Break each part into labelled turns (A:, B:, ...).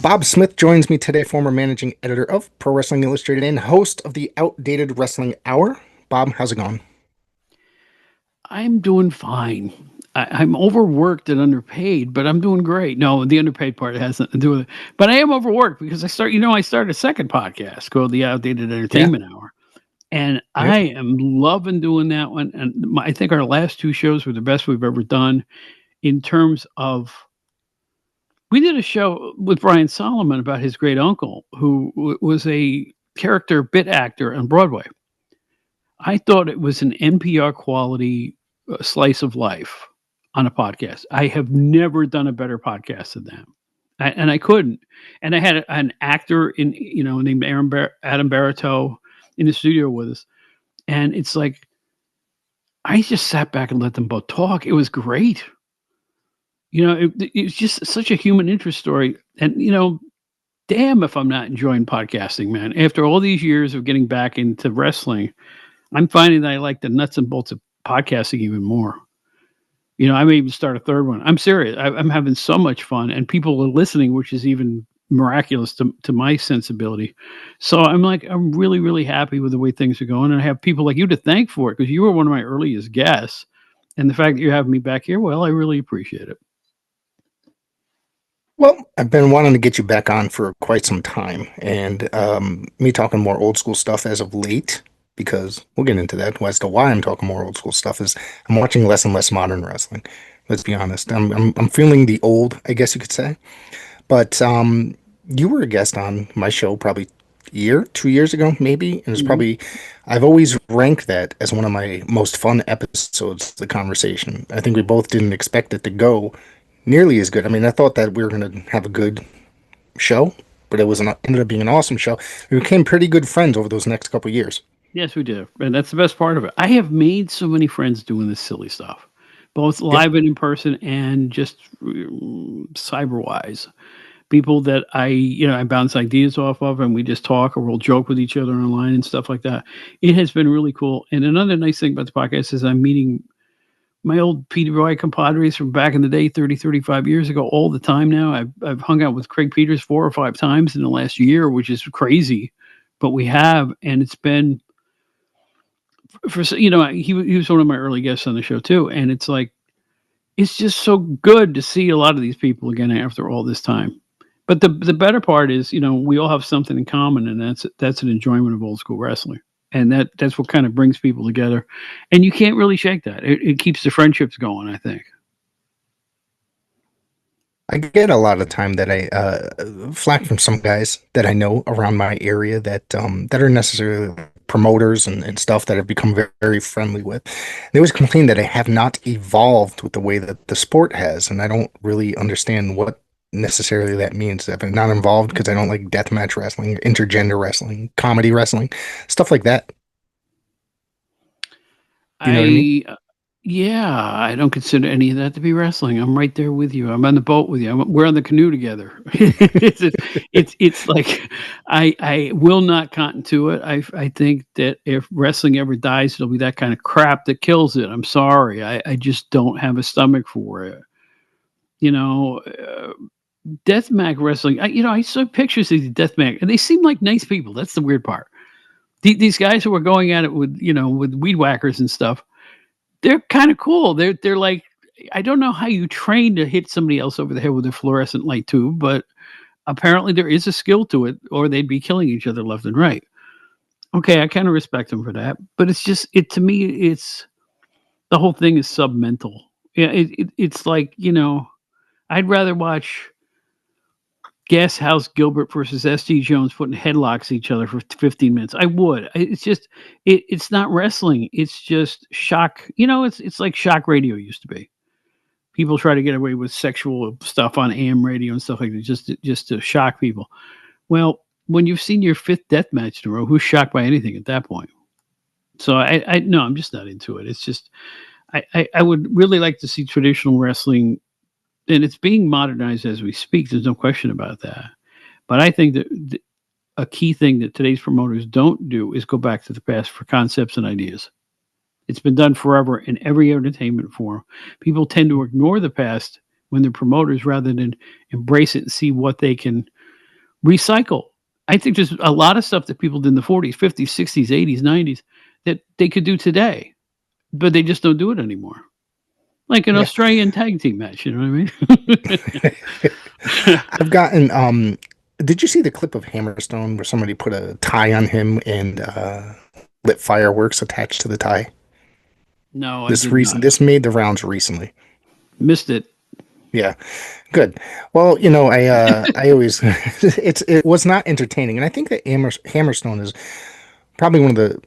A: Bob Smith joins me today, former managing editor of Pro Wrestling Illustrated and host of the Outdated Wrestling Hour. Bob, how's it going?
B: I'm doing fine. I'm overworked and underpaid, but I'm doing great. No, the underpaid part has nothing to do with it. But I am overworked because I started a second podcast called the Outdated
A: Yeah.
B: Entertainment Hour. And
A: Yep.
B: I am loving doing that one. And I think our last two shows were the best we've ever done in terms of. We did a show with Brian Solomon about his great uncle, who was a character bit actor on Broadway. I thought it was an NPR quality slice of life on a podcast. I have never done a better podcast than that. And I couldn't. And I had an actor named Adam Baratow in the studio with us. And it's like, I just sat back and let them both talk. It was great. It was just such a human interest story. And, damn if I'm not enjoying podcasting, man. After all these years of getting back into wrestling, I'm finding that I like the nuts and bolts of podcasting even more. I may even start a third one. I'm serious. I'm having so much fun, and people are listening, which is even miraculous to my sensibility. So I'm really, really happy with the way things are going. And I have people like you to thank for it because you were one of my earliest guests. And the fact that you're having me back here, well, I really appreciate it.
A: Well, I've been wanting to get you back on for quite some time, and me talking more old school stuff as of late, because we'll get into that. As to why I'm talking more old school stuff is I'm watching less and less modern wrestling. Let's be honest. I'm feeling the old, I guess you could say. But you were a guest on my show probably a year, 2 years ago, maybe. And it's
B: Mhm.
A: probably, I've always ranked that as one of my most fun episodes, the conversation. I think we both didn't expect it to go nearly as good. I mean, I thought that we were going to have a good show, but ended up being an awesome show. We became pretty good friends over those next couple of years.
B: Yes, we do. And that's the best part of it. I have made so many friends doing this silly stuff, both
A: Yep.
B: live and in person and just cyber wise. People that I bounce ideas off of and we just talk or we'll joke with each other online and stuff like that. It has been really cool. And another nice thing about the podcast is I'm meeting my old Peter Roy compadres from back in the day, 30, 35 years ago, all the time now. I've hung out with Craig Peters 4 or 5 times in the last year, which is crazy. But we have, and it's been he was one of my early guests on the show too, and it's like it's just so good to see a lot of these people again after all this time. But the better part is, we all have something in common, and that's an enjoyment of old school wrestling, and that's what kind of brings people together, and you can't really shake that. It keeps the friendships going, I think.
A: I get a lot of time that I flack from some guys that I know around my area that are necessarily promoters and stuff that I've become very, very friendly with. They always complain that I have not evolved with the way that the sport has, and I don't really understand what necessarily that means. I've been not involved because I don't like deathmatch wrestling, intergender wrestling, comedy wrestling, stuff like that. You know what I mean?
B: I Yeah, I don't consider any of that to be wrestling. I'm right there with you. I'm on the boat with you. We're on the canoe together. It's like I will not cotton to it. I think that if wrestling ever dies, it'll be that kind of crap that kills it. I'm sorry. I just don't have a stomach for it. You know, deathmatch wrestling. I saw pictures of these deathmatch, and they seem like nice people. That's the weird part. These guys who are going at it with weed whackers and stuff, they're kind of cool. They're like, I don't know how you train to hit somebody else over the head with a fluorescent light tube, but apparently there is a skill to it, or they'd be killing each other left and right. Okay, I kind of respect them for that, but it's just it to me. It's the whole thing is submental. Yeah, it's like I'd rather watch Gas House Gilbert versus S.D. Jones putting headlocks each other for 15 minutes. I would. It's just it's not wrestling. It's just shock. It's like shock radio used to be. People try to get away with sexual stuff on AM radio and stuff like that, just to shock people. Well, when you've seen your fifth death match in a row, who's shocked by anything at that point? So I no, I'm just not into it. It's just I would really like to see traditional wrestling, and it's being modernized as we speak. There's no question about that. But I think that a key thing that today's promoters don't do is go back to the past for concepts and ideas. It's been done forever in every entertainment form. People tend to ignore the past when they're promoters rather than embrace it and see what they can recycle. I think there's a lot of stuff that people did in the 40s, 50s, 60s, 80s, 90s that they could do today, but they just don't do it anymore. Like an
A: Yeah.
B: Australian tag team match, you know what I mean?
A: I've gotten did you see the clip of Hammerstone where somebody put a tie on him and lit fireworks attached to the tie?
B: No, I
A: This
B: did
A: recent
B: not.
A: this made the rounds recently.
B: Missed it.
A: Yeah. Good. Well, I always it was not entertaining, and I think that Hammerstone is probably one of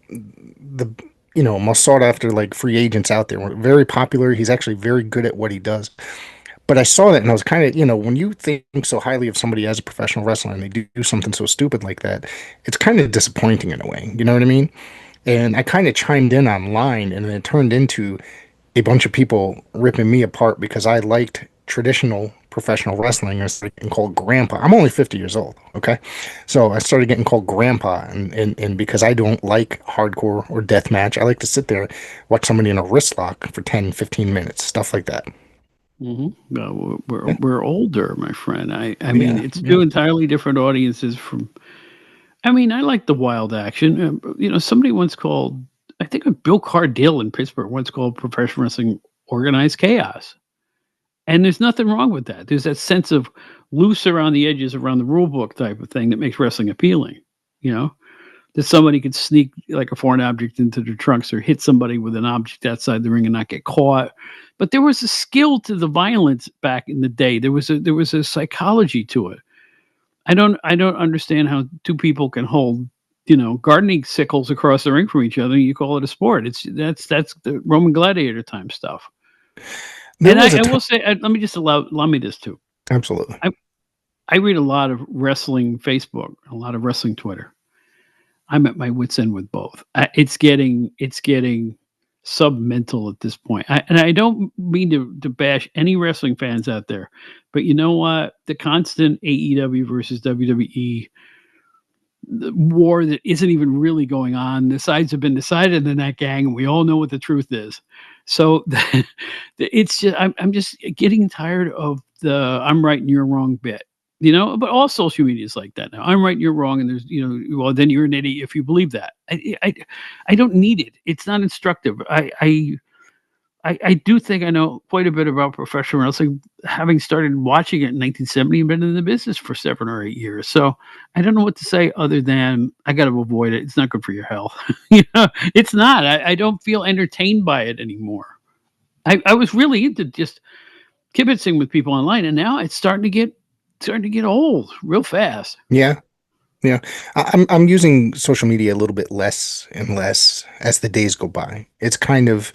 A: the most sought after like free agents out there. Very popular. He's actually very good at what he does. But I saw that and I was kind of, when you think so highly of somebody as a professional wrestler and they do something so stupid like that, it's kind of disappointing in a way. You know what I mean? And I kind of chimed in online and it turned into a bunch of people ripping me apart because I liked traditional professional wrestling. I started getting called grandpa. I'm only 50 years old, okay? So I started getting called grandpa and because I don't like hardcore or death match, I like to sit there, watch somebody in a wrist lock for 10, 15 minutes, stuff like that.
B: Well, we're
A: Yeah,
B: we're older, my friend. I mean,
A: yeah,
B: it's
A: yeah.
B: two entirely different audiences from. I mean, I like the wild action. Somebody once called. I think Bill Cardale in Pittsburgh once called professional wrestling organized chaos. And there's nothing wrong with that. There's that sense of loose around the edges around the rule book type of thing that makes wrestling appealing, you know? That somebody could sneak like a foreign object into their trunks or hit somebody with an object outside the ring and not get caught. But there was a skill to the violence back in the day. There was a psychology to it. I don't understand how two people can hold, gardening sickles across the ring from each other and you call it a sport. That's the Roman gladiator time stuff.
A: There
B: And
A: was a
B: I will
A: time,
B: say, let me just allow me this too.
A: absolutely.
B: I I read a lot of wrestling Facebook, a lot of wrestling Twitter. I'm at my wits end with both. It's getting submental at this point. And I don't mean to bash any wrestling fans out there, but you know what? The constant AEW versus WWE the war that isn't even really going on. The sides have been decided in that gang, and we all know what the truth is. So it's just I'm just getting tired of the I'm right and you're wrong bit. But all social media is like that now. I'm right and you're wrong, and there's well then you're an idiot if you believe that. I don't need it. It's not instructive. I do think I know quite a bit about professional wrestling, having started watching it in 1970 and been in the business for 7 or 8 years. So I don't know what to say other than I got to avoid it. It's not good for your health. It's not. I don't feel entertained by it anymore. I was really into just kibitzing with people online, and now it's starting to get old real fast.
A: Yeah, yeah. I'm using social media a little bit less and less as the days go by. It's kind of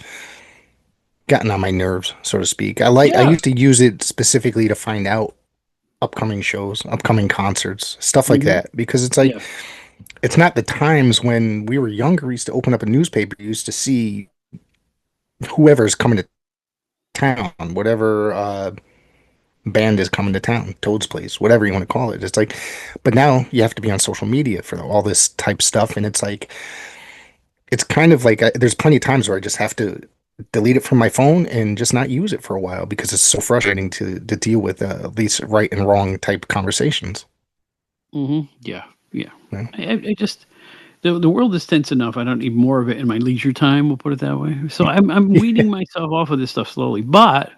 A: gotten on my nerves, so to speak. I
B: Yeah.
A: used to use it specifically to find out upcoming shows, upcoming concerts, stuff like
B: Hmm.
A: that. Because it's like
B: Yeah.
A: it's not the times when we were younger. We used to open up a newspaper, you used to see whoever's coming to town, whatever band is coming to town, Toad's Place, whatever you want to call it. It's like, but now you have to be on social media for all this type stuff, and it's like it's kind of like there's plenty of times where I just have to delete it from my phone and just not use it for a while because it's so frustrating to deal with these right and wrong type conversations.
B: Yeah. Yeah.
A: You know?
B: I just the world is tense enough. I don't need more of it in my leisure time. We'll put it that way. So I'm weeding myself off of this stuff slowly. But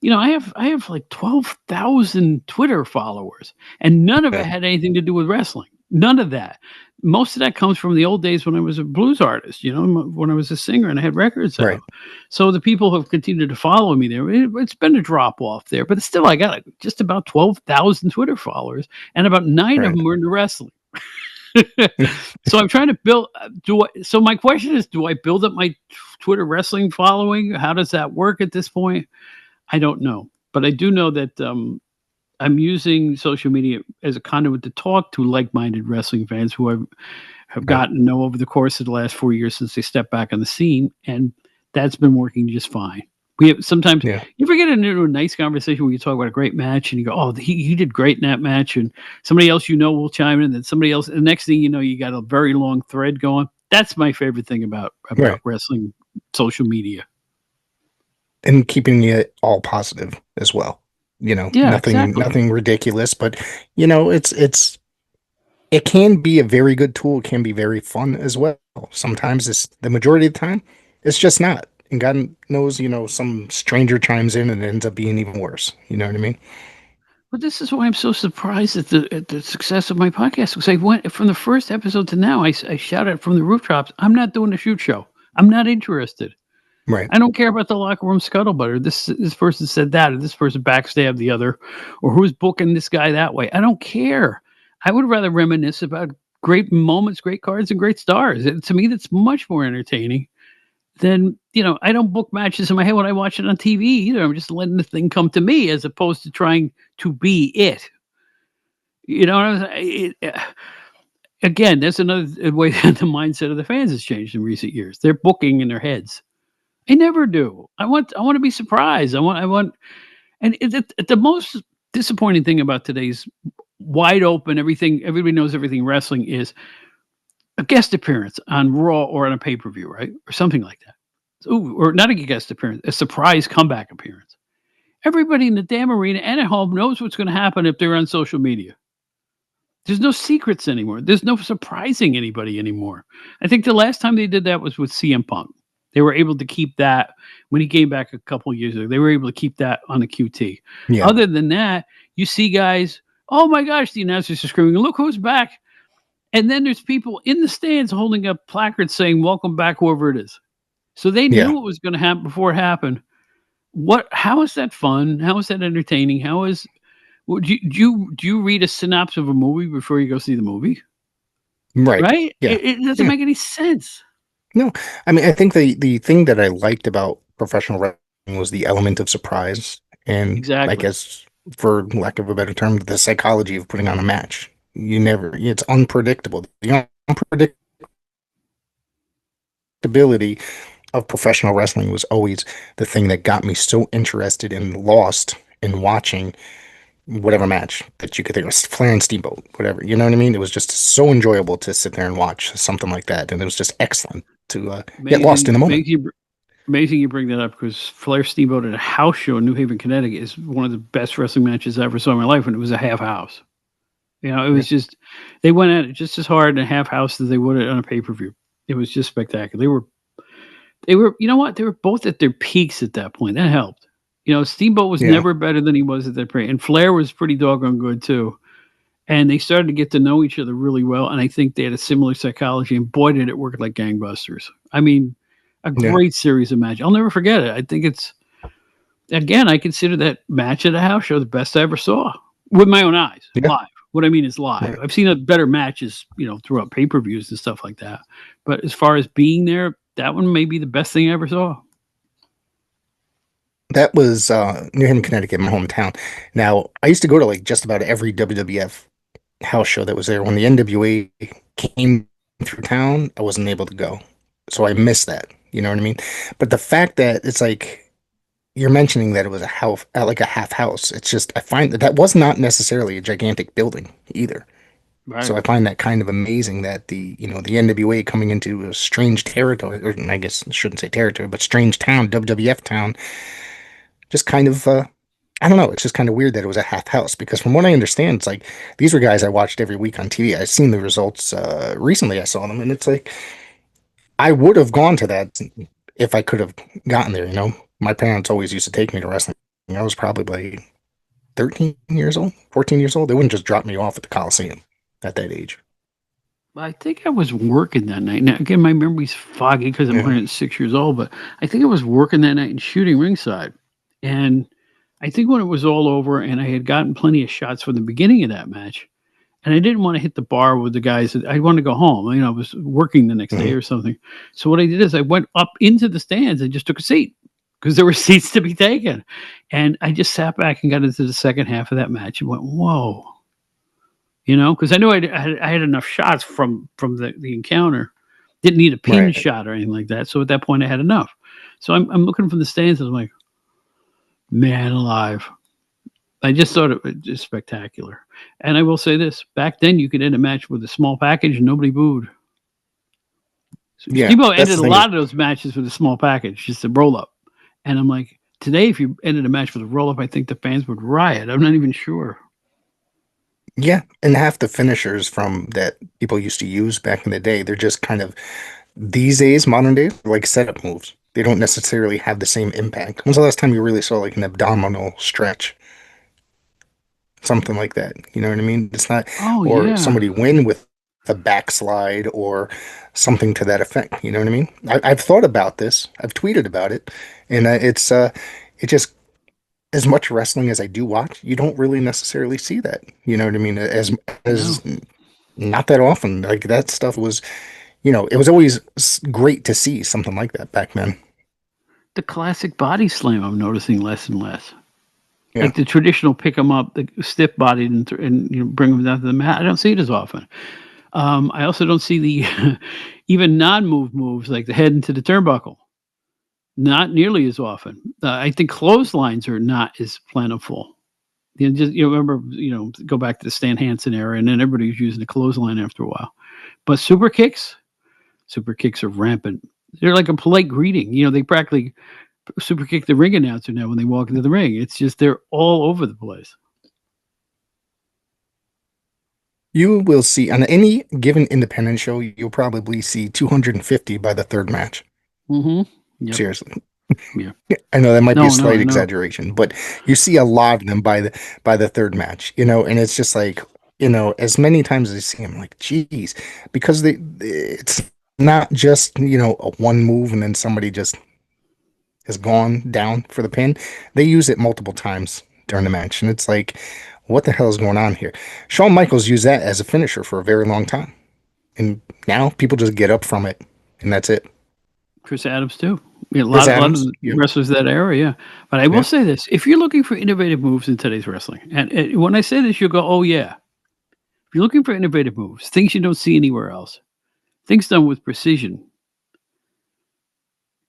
B: I have like 12,000 Twitter followers, and none of it
A: Yeah,
B: had anything to do with wrestling. None of that. Most of that comes from the old days when I was a blues artist. When I was a singer and I had records out.
A: right,
B: So the people who have continued to follow me there. It's been a drop off there, but still, I got like just about 12,000 Twitter followers, and about nine of
A: right.
B: them were into wrestling. So I'm trying to build. So my question is, do I build up my Twitter wrestling following? How does that work at this point? I don't know, but I do know that I'm using social media as a conduit to talk to like-minded wrestling fans who have
A: Right.
B: gotten to know over the course of the last 4 years since they stepped back on the scene, and that's been working just fine. We have sometimes
A: Yeah.
B: you ever get into a nice conversation where you talk about a great match and you go, "Oh, he did great in that match," and somebody else will chime in, and then somebody else. And the next thing you know, you got a very long thread going. That's my favorite thing about
A: Right.
B: wrestling social media.
A: And keeping it all positive as well.
B: Yeah,
A: Nothing
B: exactly.
A: nothing ridiculous, but it's it can be a very good tool. It can be very fun as well. Sometimes it's the majority of the time, it's just not. And God knows, some stranger chimes in and it ends up being even worse. You know what I mean?
B: But this is why I'm so surprised at the success of my podcast, because I went from the first episode to now, I shouted from the rooftops, "I'm not doing a shoot show. I'm not interested.
A: Right.
B: I don't care about the locker room scuttlebutt, or this person said that, or this person backstabbed the other, or who's booking this guy that way. I don't care. I would rather reminisce about great moments, great cards, and great stars. To me, that's much more entertaining than, I don't book matches in my head when I watch it on TV either. I'm just letting the thing come to me as opposed to trying to be it. You know what I'm saying? Again, that's another way that the mindset of the fans has changed in recent years. They're booking in their heads. I never do. I want to be surprised. I want, and the most disappointing thing about today's wide open everything, everybody knows everything wrestling is a guest appearance on Raw or on a pay per view, right, or something like that. Ooh, or not a guest appearance, a surprise comeback appearance. Everybody in the damn arena and at home knows what's going to happen if they're on social media. There's no secrets anymore. There's no surprising anybody anymore. I think the last time they did that was with CM Punk. They were able to keep that when he came back a couple of years ago. They were able to keep that on the QT.
A: Yeah.
B: Other than that, you see guys, oh my gosh, the announcers are screaming, look who's back. And then there's people in the stands holding up placards saying, welcome back, whoever it is. So they knew
A: Yeah.
B: what was going to happen before it happened. How is that fun? How is that entertaining? Do you read a synopsis of a movie before you go see the movie?
A: Right.
B: Right?
A: Yeah.
B: It doesn't
A: Yeah.
B: make any sense.
A: No, I mean, I think the thing that I liked about professional wrestling was the element of surprise and, I
B: Exactly.
A: guess, for lack of a better term, the psychology of putting on a match. It's unpredictable. The unpredictability of professional wrestling was always the thing that got me so interested and lost in watching whatever match that you could think of, Flair and Steamboat, whatever. You know what I mean? It was just so enjoyable to sit there and watch something like that, and it was just excellent to get lost in
B: Amazing,
A: the moment.
B: amazing you bring that up because Flair Steamboat at a house show in New Haven, Connecticut is one of the best wrestling matches I ever saw in my life, and it was a half house. It
A: Yeah,
B: was just they went at it just as hard in a half house as they would on a pay per view. It was just spectacular. They were, you know what? They were both at their peaks at that point. That helped. Steamboat was
A: yeah,
B: never better than he was at that point, and Flair was pretty doggone good too. And they started to get to know each other really well, and I think they had a similar psychology, and boy, did it work like gangbusters. I mean, a
A: yeah,
B: great series of matches. I'll never forget it. I think it's again, I consider that match at a house show the best I ever saw with my own eyes,
A: yeah.
B: live. What I mean is live.
A: Right.
B: I've seen better matches, throughout pay-per-views and stuff like that. But as far as being there, that one may be the best thing I ever saw.
A: That was New Haven, Connecticut, my hometown. Now, I used to go to like just about every WWF house show that was there. When the NWA came through town, I wasn't able to go, so I missed that. You know what I mean? But the fact that it's like you're mentioning that it was a house, like a half house. It's just I find that was not necessarily a gigantic building either.
B: Right.
A: So I find that kind of amazing that the NWA coming into a strange territory, or I guess I shouldn't say territory, but strange town, WWF town, just kind of I don't know, it's just kind of weird that it was a half house because from what I understand, it's like these were guys I watched every week on TV. I've seen the results recently I saw them and it's like I would have gone to that if I could have gotten there. My parents always used to take me to wrestling. I was probably like 13 years old, 14 years old. They wouldn't just drop me off at the Coliseum at that age.
B: I think I was working that night. Now, again, my memory's foggy because I'm
A: Yeah.
B: 106 years old, but I think I was working that night and shooting ringside. And I think when it was all over and I had gotten plenty of shots from the beginning of that match, and I didn't want to hit the bar with the guys. I wanted to go home. I was working the next day
A: Mhm.
B: or something. So what I did is I went up into the stands and just took a seat because there were seats to be taken. And I just sat back and got into the second half of that match and went, whoa. Because I knew I had enough shots from the encounter. Didn't need a pin
A: Right.
B: shot or anything like that. So at that point, I had enough. So I'm looking from the stands. And I'm like, man alive. I just thought it was just spectacular. And I will say this: back then, you could end a match with a small package and nobody booed. So
A: Yeah.
B: Steve-O
A: That's
B: ended
A: the
B: a
A: thing is,
B: lot of those matches with a small package, just a roll up. And I'm like, today, if you ended a match with a roll up, I think the fans would riot. I'm not even sure.
A: Yeah, and half the finishers from that people used to use back in the day, they're just kind of these days, modern day, like setup moves. They don't necessarily have the same impact. When's the last time you really saw like an abdominal stretch? Something like that. You know what I mean? It's not,
B: Oh,
A: or
B: yeah.
A: somebody win with a backslide or something to that effect. You know what I mean? I've thought about this. I've tweeted about it, and it just as much wrestling as I do watch, you don't really necessarily see that. You know what I mean? As
B: No.
A: not that often. Like that stuff was, it was always great to see something like that back then.
B: The classic body slam I'm noticing less and less.
A: Yeah.
B: Like the traditional pick 'em up, the stiff bodied and bring them down to the mat. I don't see it as often. I also don't see the even non-move moves like the head into the turnbuckle. Not nearly as often. I think clotheslines are not as plentiful. Remember, go back to the Stan Hansen era, and then everybody was using the clothesline after a while. But super kicks are rampant. They're like a polite greeting. They practically super kick the ring announcer now when they walk into the ring. It's just they're all over the place.
A: You will see on any given independent show, you'll probably see 250 by the third match.
B: Mhm. Yep.
A: Seriously.
B: Yeah.
A: I know that might be a
B: No, no,
A: slight
B: I know.
A: exaggeration, but you see a lot of them by the third match, and it's just like, as many times as I see them, like, geez, because it's not just, a one move and then somebody just has gone down for the pin. They use it multiple times during the match, and it's like, what the hell is going on here? Shawn Michaels used that as a finisher for a very long time, and now people just get up from it, and that's it.
B: Chris Adams too. Yeah,
A: Chris
B: a lot of
A: Adams,
B: the
A: yeah,
B: wrestlers of that era, yeah. But I will
A: yeah.
B: say this: if you're looking for innovative moves in today's wrestling, and when I say this, you'll go, "Oh yeah." If you're looking for innovative moves, things you don't see anywhere else, things done with precision,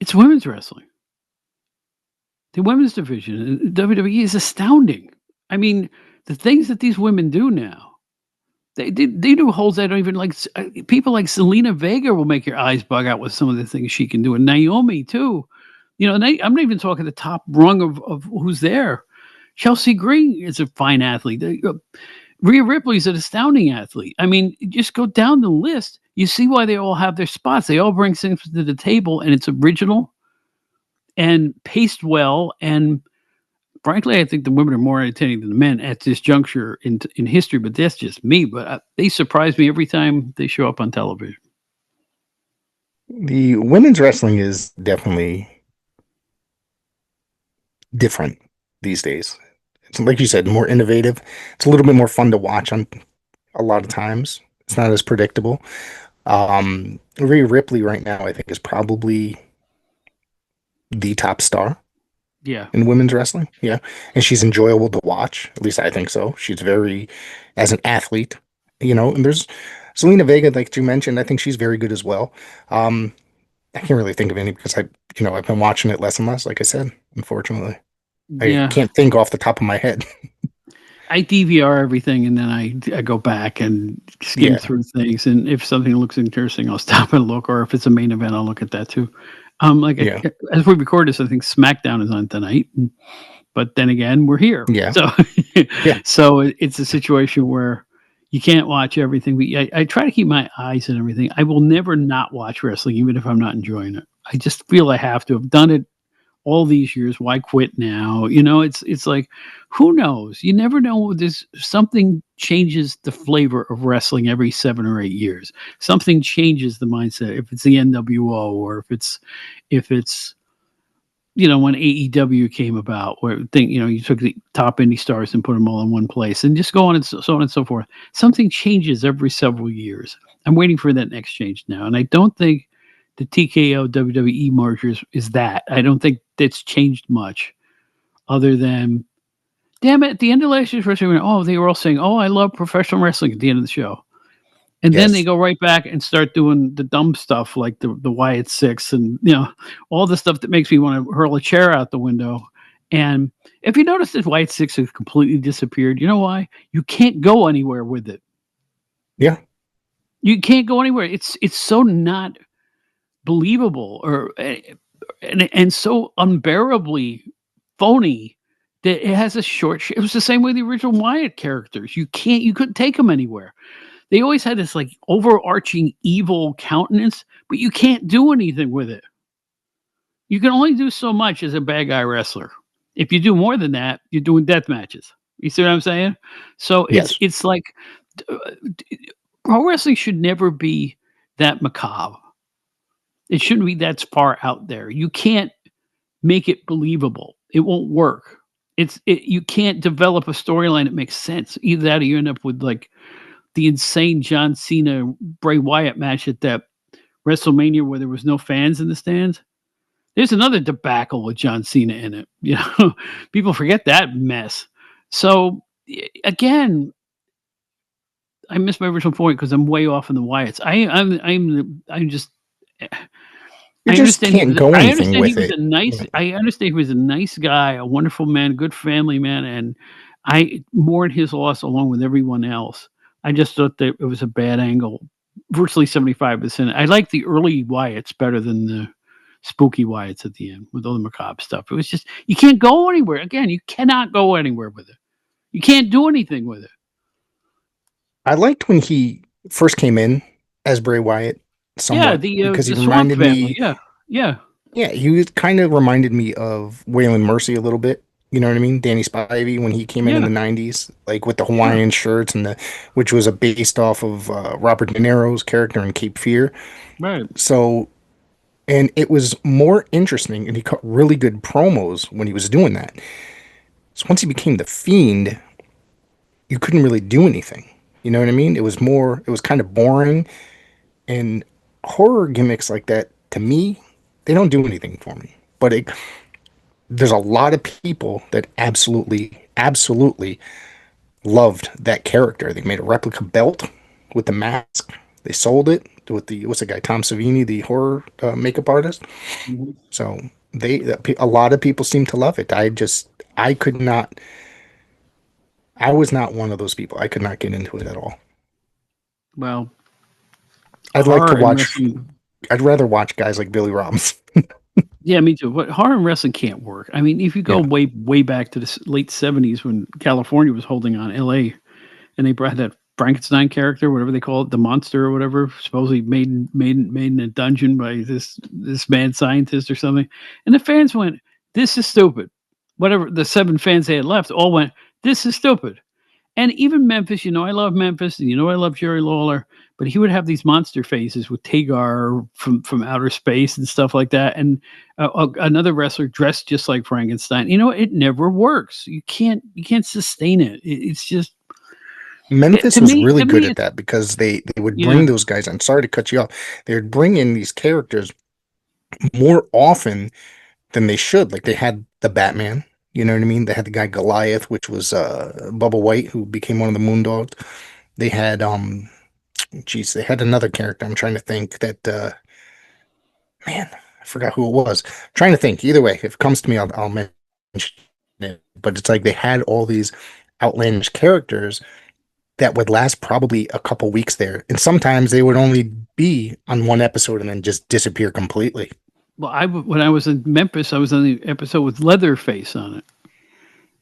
B: it's women's wrestling. The women's division in WWE is astounding. I mean, the things that these women do now, they do holds I don't even like. People like Selena Vega will make your eyes bug out with some of the things she can do, and Naomi too. I'm not even talking the top rung of who's there. Chelsea Green is a fine athlete. Rhea Ripley's an astounding athlete. I mean, just go down the list. You see why they all have their spots. They all bring things to the table, and it's original and paced well. And frankly, I think the women are more entertaining than the men at this juncture in history. But that's just me. But they surprise me every time they show up on television.
A: The women's wrestling is definitely different these days. It's like you said, more innovative. It's a little bit more fun to watch on a lot of times. It's not as predictable. Rhea Ripley right now, I think, is probably the top star
B: Yeah,
A: in women's wrestling. Yeah. And she's enjoyable to watch. At least I think so. She's very, as an athlete, and there's Selena Vega, like you mentioned, I think she's very good as well. Um, I can't really think of any because I've been watching it less and less, like I said, unfortunately. I
B: yeah.
A: can't think off the top of my head.
B: I DVR everything and then I go back and skim
A: Yeah.
B: through things. And if something looks interesting, I'll stop and look. Or if it's a main event, I'll look at that too.
A: Yeah.
B: As we record this, I think SmackDown is on tonight. But then again, we're here.
A: Yeah.
B: So,
A: Yeah.
B: it's a situation where you can't watch everything. I try to keep my eyes on everything. I will never not watch wrestling, even if I'm not enjoying it. I just feel I have to have done it all these years. Why quit now? It's like, who knows? You never know. There's something changes the flavor of wrestling every 7 or 8 years. Something changes the mindset. If it's the NWO or if it's when AEW came about, where you took the top indie stars and put them all in one place, and just go on and so on and so forth. Something changes every several years. I'm waiting for that next change now, and I don't think the TKO WWE merger is that. I don't think that's changed much, other than damn it, at the end of last year's wrestling, they were all saying, "Oh, I love professional wrestling" at the end of the show. And then they
A: Yes.
B: go right back and start doing the dumb stuff like the Wyatt Six and all the stuff that makes me want to hurl a chair out the window. And if you notice that Wyatt Six has completely disappeared, you know why? You can't go anywhere with it.
A: Yeah.
B: You can't go anywhere. It's so not believable or and so unbearably phony That it has a it was the same way the original Wyatt characters. You couldn't take them anywhere. They always had this like overarching evil countenance, but you can't do anything with it. You can only do so much as a bad guy wrestler. If you do more than that, you're doing death matches. You see what I'm saying? So
A: Yes.
B: it's like uh, pro wrestling should never be that macabre. It shouldn't be that far out there. You can't make it believable. It won't work. You can't develop a storyline that makes sense. Either that or you end up with like the insane John Cena Bray Wyatt match at that WrestleMania where there was no fans in the stands. There's another debacle with John Cena in it. You know, people forget that mess. So again, I missed my original point because I'm way off in the Wyatts. I'm just
A: You just can't go
B: I
A: anything
B: understand he
A: with
B: was
A: it.
B: a nice
A: Yeah.
B: I understand he was a nice guy, a wonderful man, good family man, and I mourn his loss along with everyone else. I just thought that it was a bad angle, virtually 75%. I like the early Wyatts better than the spooky Wyatts at the end with all the macabre stuff. It was just you can't go anywhere. Again, you cannot go anywhere with it. You can't do anything with it.
A: I liked when he first came in as Bray Wyatt
B: Yeah,
A: somewhat because he
B: the Swamp
A: reminded
B: Family.
A: me,
B: Yeah, yeah,
A: yeah, kind of reminded me of Waylon Mercy a little bit. You know what I mean? Danny Spivey when he came in
B: yeah,
A: the '90s, like with the
B: sure.
A: Hawaiian shirts and which was a based off of Robert De Niro's character in Cape Fear.
B: Right.
A: So, and it was more interesting, and he cut really good promos when he was doing that. So once he became the Fiend, you couldn't really do anything. You know what I mean? It was kind of boring. And horror gimmicks like that, to me, they don't do anything for me. But there's a lot of people that absolutely loved that character. They made a replica belt with the mask. They sold it with what's the guy, Tom Savini, the horror makeup artist.
B: Mhm.
A: So a lot of people seem to love it. I could not, I was not one of those people. I could not get into it at all.
B: Well,
A: I'd like to
B: horror and
A: watch,
B: wrestling.
A: I'd rather watch guys like Billy Robbins.
B: Yeah, me too. But horror and wrestling can't work. I mean, if you go
A: Yeah.
B: way back to the late '70s when California was holding on LA, and they brought that Frankenstein character, whatever they call it, the monster or whatever, supposedly made in a dungeon by this mad scientist or something, and the fans went, "This is stupid." Whatever the 7 fans they had left all went, "This is stupid." And even Memphis, I love Memphis, and I love Jerry Lawler, but he would have these monster faces with Tagar from outer space and stuff like that, and another wrestler dressed just like Frankenstein. It never works. You can't sustain it. It's just
A: Memphis
B: to
A: was
B: me
A: really
B: to
A: good
B: me
A: at
B: it's
A: that because they would
B: yeah.
A: bring those guys on. Sorry to cut you off. They would bring in these characters more often than they should. Like they had the Batman, you know what I mean? They had the guy Goliath, which was Bubba White, who became one of the Moondogs. They had they had another character. I'm trying to think that man, I forgot who it was. Trying to think. Either way, if it comes to me, I'll mention it. But it's like they had all these outlandish characters that would last probably a couple weeks there. And sometimes they would only be on one episode and then just disappear completely.
B: Well, when I was in Memphis, I was on the episode with Leatherface on it.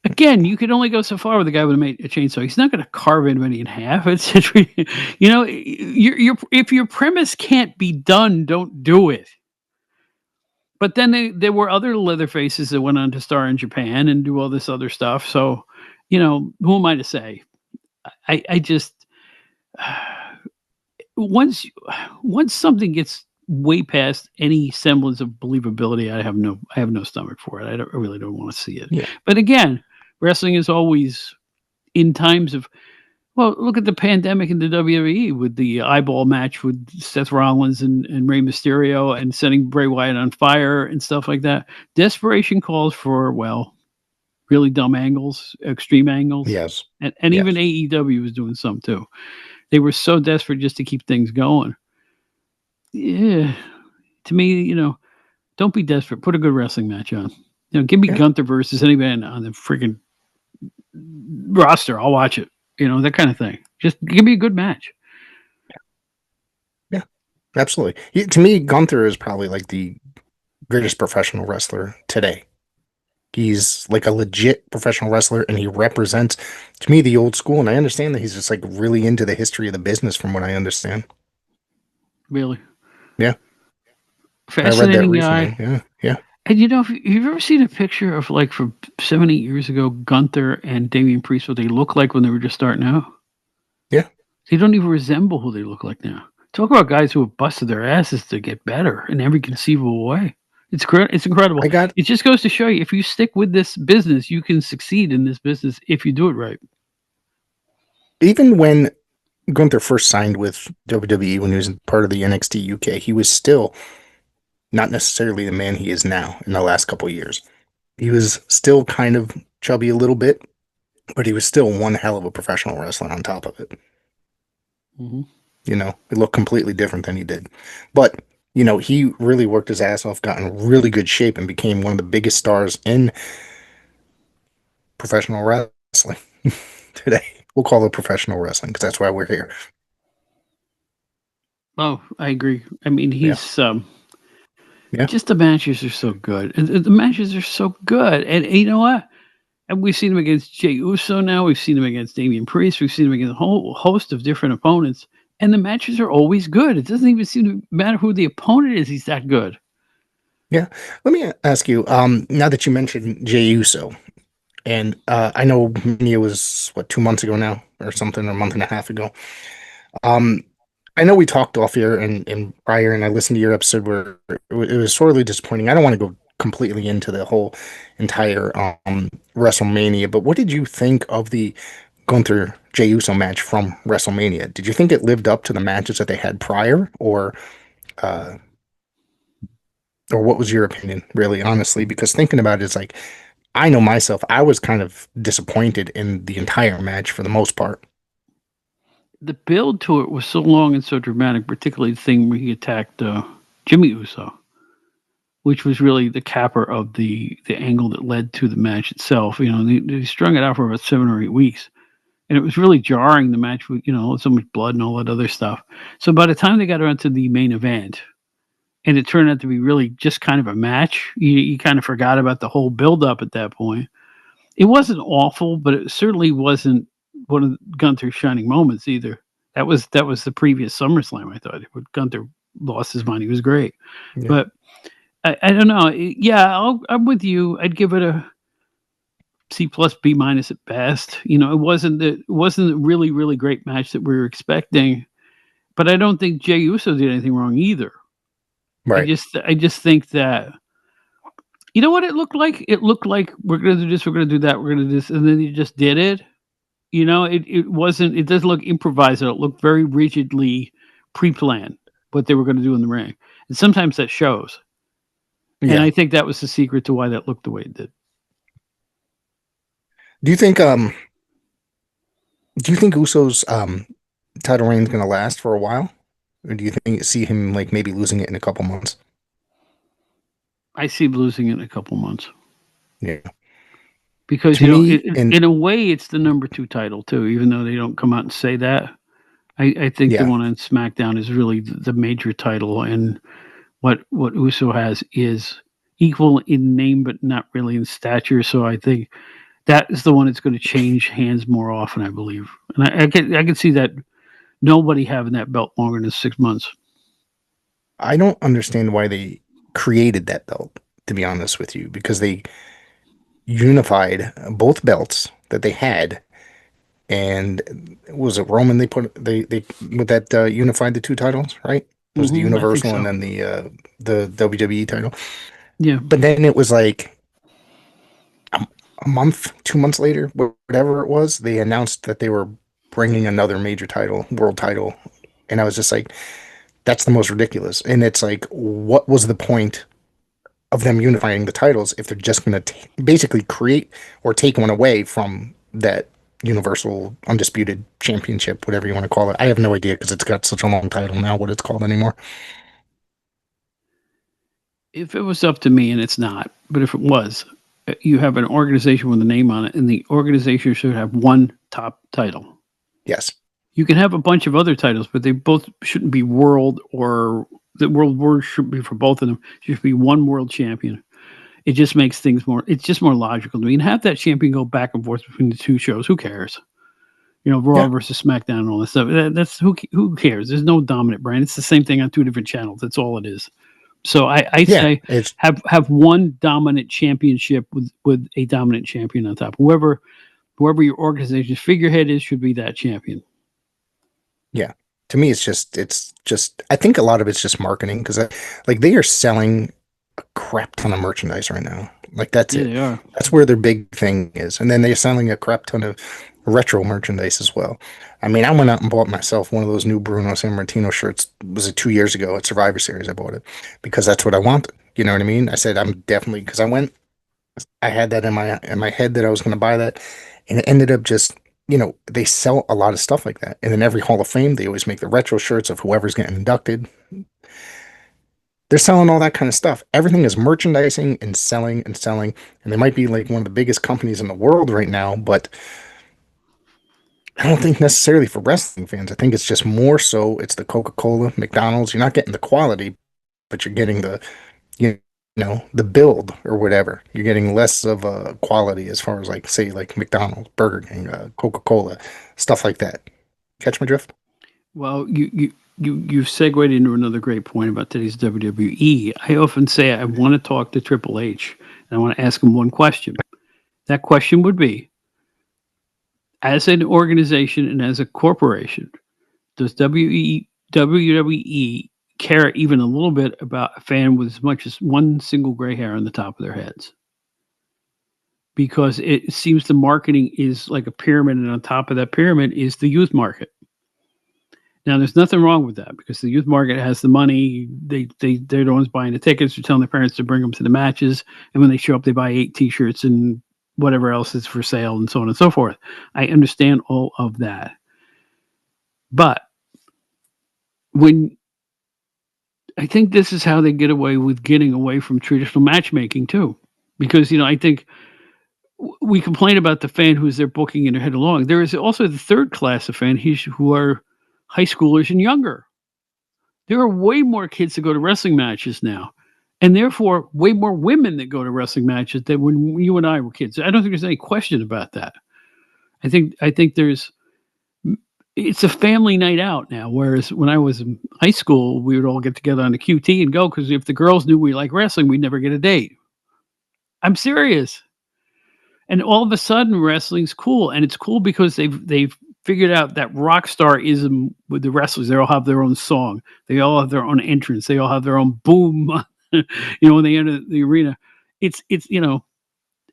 B: Again, you could only go so far with a guy with a chainsaw. He's not going to carve anybody in half. If your premise can't be done, don't do it. But then there were other Leatherfaces that went on to star in Japan and do all this other stuff. So, who am I to say? I just once once something gets way past any semblance of believability, I have no stomach for it. I really don't want to see it.
A: Yeah.
B: But again, wrestling is always in times of well, look at the pandemic in the WWE with the eyeball match with Seth Rollins and Rey Mysterio and setting Bray Wyatt on fire and stuff like that. Desperation calls for, well, really dumb angles, extreme angles.
A: Yes.
B: And even
A: Yes.
B: AEW was doing some too. They were so desperate just to keep things going. Yeah. To me, don't be desperate. Put a good wrestling match on. Give me
A: Yeah.
B: Gunther versus anybody on the freaking roster. I'll watch it. That kind of thing. Just give me a good match.
A: Yeah. Absolutely. To me, Gunther is probably like the greatest professional wrestler today. He's like a legit professional wrestler, and he represents, to me, the old school. And I understand that he's just like really into the history of the business, from what I understand.
B: Really
A: Yeah, I read that
B: fascinating
A: recently.
B: guy.
A: Yeah, yeah,
B: And if you've ever seen a picture of like from 7, 8 years ago, Gunther and Damian Priest, what they look like when they were just starting out.
A: yeah.
B: They don't even resemble who they look like now. Talk about guys who have busted their asses to get better in every conceivable way. It's incredible.
A: I got
B: It just goes to show you if you stick with this business, you can succeed in this business if you do it right.
A: even when Gunther first signed with WWE when he was part of the NXT UK, he was still not necessarily the man he is now in the last couple of years. He was still kind of chubby a little bit, but he was still one hell of a professional wrestler on top of it.
B: Mhm.
A: It looked completely different than he did. But, he really worked his ass off, got in really good shape, and became one of the biggest stars in professional wrestling today. We'll call it professional wrestling because that's why we're here.
B: Oh, I agree. I mean,
A: Yeah.
B: he's
A: Yeah.
B: just the matches are so good. The matches are so good. And you know what? And we've seen him against Jey Uso now. We've seen him against Damian Priest. We've seen him against a whole host of different opponents. And the matches are always good. It doesn't even seem to matter who the opponent is. He's that good.
A: Yeah. Let me ask you, now that you mentioned Jey Uso, and I know Mania was, what, 2 months ago now or something, or a month and a half ago. Um, I know we talked off here and prior, and I listened to your episode where it was sorely disappointing. I don't want to go completely into the whole entire WrestleMania, but what did you think of the Gunther Jey Uso match from WrestleMania? Did you think it lived up to the matches that they had prior, uh, or what was your opinion, really, honestly? Because thinking about it, it's like I know myself, I was kind of disappointed in the entire match for the most part.
B: The build to it was so long and so dramatic, particularly the thing where he attacked Jimmy Uso, which was really the capper of the angle that led to the match itself. They strung it out for about 7 or 8 weeks, and it was really jarring. The match with so much blood and all that other stuff. So by the time they got around to the main event, and it turned out to be really just kind of a match, you kind of forgot about the whole build up at that point. It wasn't awful, but it certainly wasn't one of Gunther's shining moments either. That was the previous SummerSlam. I thought when Gunther lost his mind, he was great,
A: Yeah.
B: but I don't know. Yeah, I'm with you. I'd give it a C plus B minus at best. It wasn't a really really great match that we were expecting, but I don't think Jey Uso did anything wrong either. I
A: Right.
B: just I just think that you know what it looked like. It looked like we're gonna do this, we're gonna do that, we're gonna do this, and then he just did it. It wasn't. It doesn't look improvised. It looked very rigidly pre-planned what they were going to do in the ring, and sometimes that shows. And
A: Yeah.
B: I think that was the secret to why that looked the way it did.
A: Do you think Uso's title reign's gonna last for a while? Or do you think see him like maybe losing it in a couple months?
B: I see losing it in a couple months
A: Yeah.
B: because
A: To me, and
B: in a way, it's the number two title too, even though they don't come out and say that. I think the
A: yeah,
B: one on SmackDown is really the major title, and what Uso has is equal in name but not really in stature. So I think that is the one that's going to change hands more often, I believe. And I can see that nobody having that belt longer than 6 months.
A: I don't understand why they created that belt, to be honest with you, because they unified both belts that they had. And was it Roman they with that unified the two titles, right? It was the
B: I think
A: Universal and
B: so.
A: then the WWE title.
B: Yeah.
A: But then it was like a, a month, 2 months later, whatever it was, they announced that they were bringing another major title, world title, and I was just like, that's the most ridiculous. And it's like, what was the point of them unifying the titles if they're just going to basically create or take one away from that Universal Undisputed Championship, whatever you want to call it? I have no idea because it's got such a long title now, what it's called anymore.
B: If it was up to me, and it's not, but if it was, you have an organization with a name on it, and the organization should have one top title.
A: Yes.
B: You can have a bunch of other titles, but they both shouldn't be world or the world word should be for both of them. There should be one world champion. It just makes things more. It's just more logical to me. And have that champion go back and forth between the two shows. Who cares? Raw
A: Yeah,
B: versus SmackDown and all that stuff. That's who cares? There's no dominant brand. It's the same thing on two different channels. That's all it is. So I
A: yeah.
B: say
A: It's
B: have one dominant championship with a dominant champion on top. Whoever your organization's figurehead is should be that champion.
A: Yeah. To me, it's just, I think a lot of it's just marketing because like they are selling a crap ton of merchandise right now. Like that's
B: Yeah,
A: it.
B: they are.
A: That's where their big thing is. And then they're selling a crap ton of retro merchandise as well. I mean, I went out and bought myself one of those new Bruno Sammartino shirts. Was it 2 years ago at Survivor Series? I bought it because that's what I wanted. You know what I mean? I said I'm definitely because I had that in my head that I was going to buy that, and it ended up just they sell a lot of stuff like that, and in every Hall of Fame they always make the retro shirts of whoever's getting inducted. They're selling all that kind of stuff. Everything is merchandising and selling and selling, and they might be like one of the biggest companies in the world right now, but I don't think necessarily for wrestling fans. I think it's just more so it's the Coca-Cola, McDonald's. You're not getting the quality, but you're getting you the build or whatever. You're getting less of a quality as far as like say like McDonald's, Burger King, Coca-Cola, stuff like that. Catch my drift?
B: Well, you segued into another great point about today's WWE. I often say I want to talk to Triple H and I want to ask him one question. That question would be, as an organization and as a corporation, does WWE care even a little bit about a fan with as much as one single gray hair on the top of their heads? Because it seems the marketing is like a pyramid, and on top of that pyramid is the youth market. Now, there's nothing wrong with that because the youth market has the money. They're the ones buying the tickets. They're telling their parents to bring them to the matches, and when they show up, they buy 8 T-shirts and whatever else is for sale, and so on and so forth. I understand all of that, but when I think this is how they get away with getting away from traditional matchmaking too, because I think we complain about the fan who's there booking and head along. There is also the third class of fan who are high schoolers and younger. There are way more kids that go to wrestling matches now, and therefore way more women that go to wrestling matches than when you and I were kids. I don't think there's any question about that. I think it's a family night out now, whereas when I was in high school, we would all get together on the QT and go because if the girls knew we like wrestling, we'd never get a date. I'm serious. And all of a sudden, wrestling's cool, and it's cool because they've figured out that rock starism with the wrestlers. They all have their own song. They all have their own entrance. They all have their own boom. When they enter the arena, it's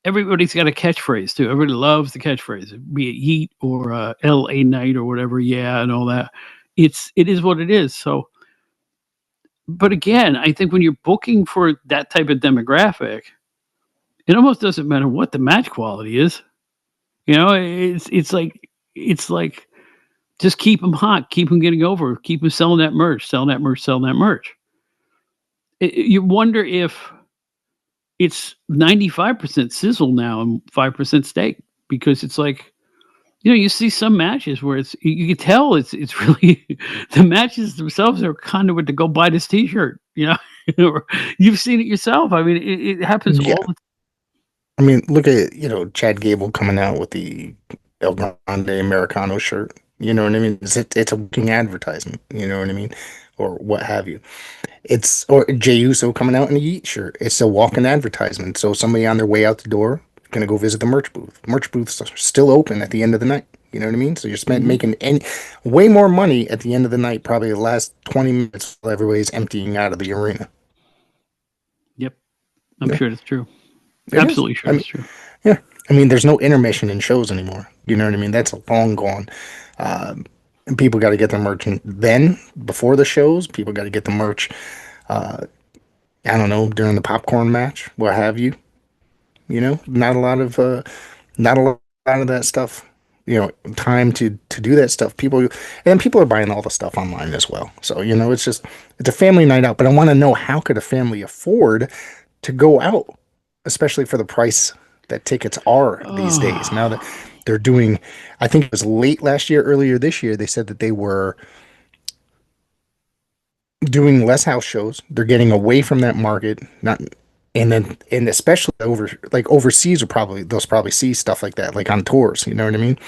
B: everybody's got a catchphrase too. Everybody loves the catchphrase, be it Yeet or L.A. Night or whatever. Yeah, and all that. It is what it is. So, but again, I think when you're booking for that type of demographic, it almost doesn't matter what the match quality is. It's like just keep them hot, keep them getting over, keep them selling that merch, selling that merch, selling that merch. You wonder if it's 95% sizzle now and 5% steak because it's like you see some matches where you can tell it's really the matches themselves are conduit to go buy this T-shirt. Or you've seen it yourself. I mean, it happens
A: Yeah.
B: all the
A: I mean, look at, Chad Gable coming out with the El Grande Americano shirt. You know what I mean? It's a working advertisement. You know what I mean? Or what have you. Or Jey Uso coming out in a Yeet shirt. It's a walking advertisement. So somebody on their way out the door gonna go visit the merch booth. Merch booths are still open at the end of the night. You know what I mean? So you're
B: Mhm.
A: making way more money at the end of the night, probably the last 20 minutes while everybody's emptying out of the arena.
B: Yep, I'm
A: Yeah,
B: sure that's true.
A: it is.
B: Absolutely
A: I
B: sure
A: mean,
B: that's true.
A: yeah. I mean, there's no intermission in shows anymore. You know what I mean? That's long gone. And people got to get their merch then before the shows. People got to get the merch. Uh, I don't know during the popcorn match, what have you. Not a lot of not a lot of that stuff. Time to do that stuff. People are buying all the stuff online as well. So it's a family night out. But I want to know how could a family afford to go out, especially for the price that tickets are these days. Now that
B: Oh,
A: they're doing, I think it was late last year, earlier this year, they said that they were doing less house shows. They're getting away from that market. Not. and especially overseas, are probably they'll probably see stuff like that, like on tours. You know what I mean?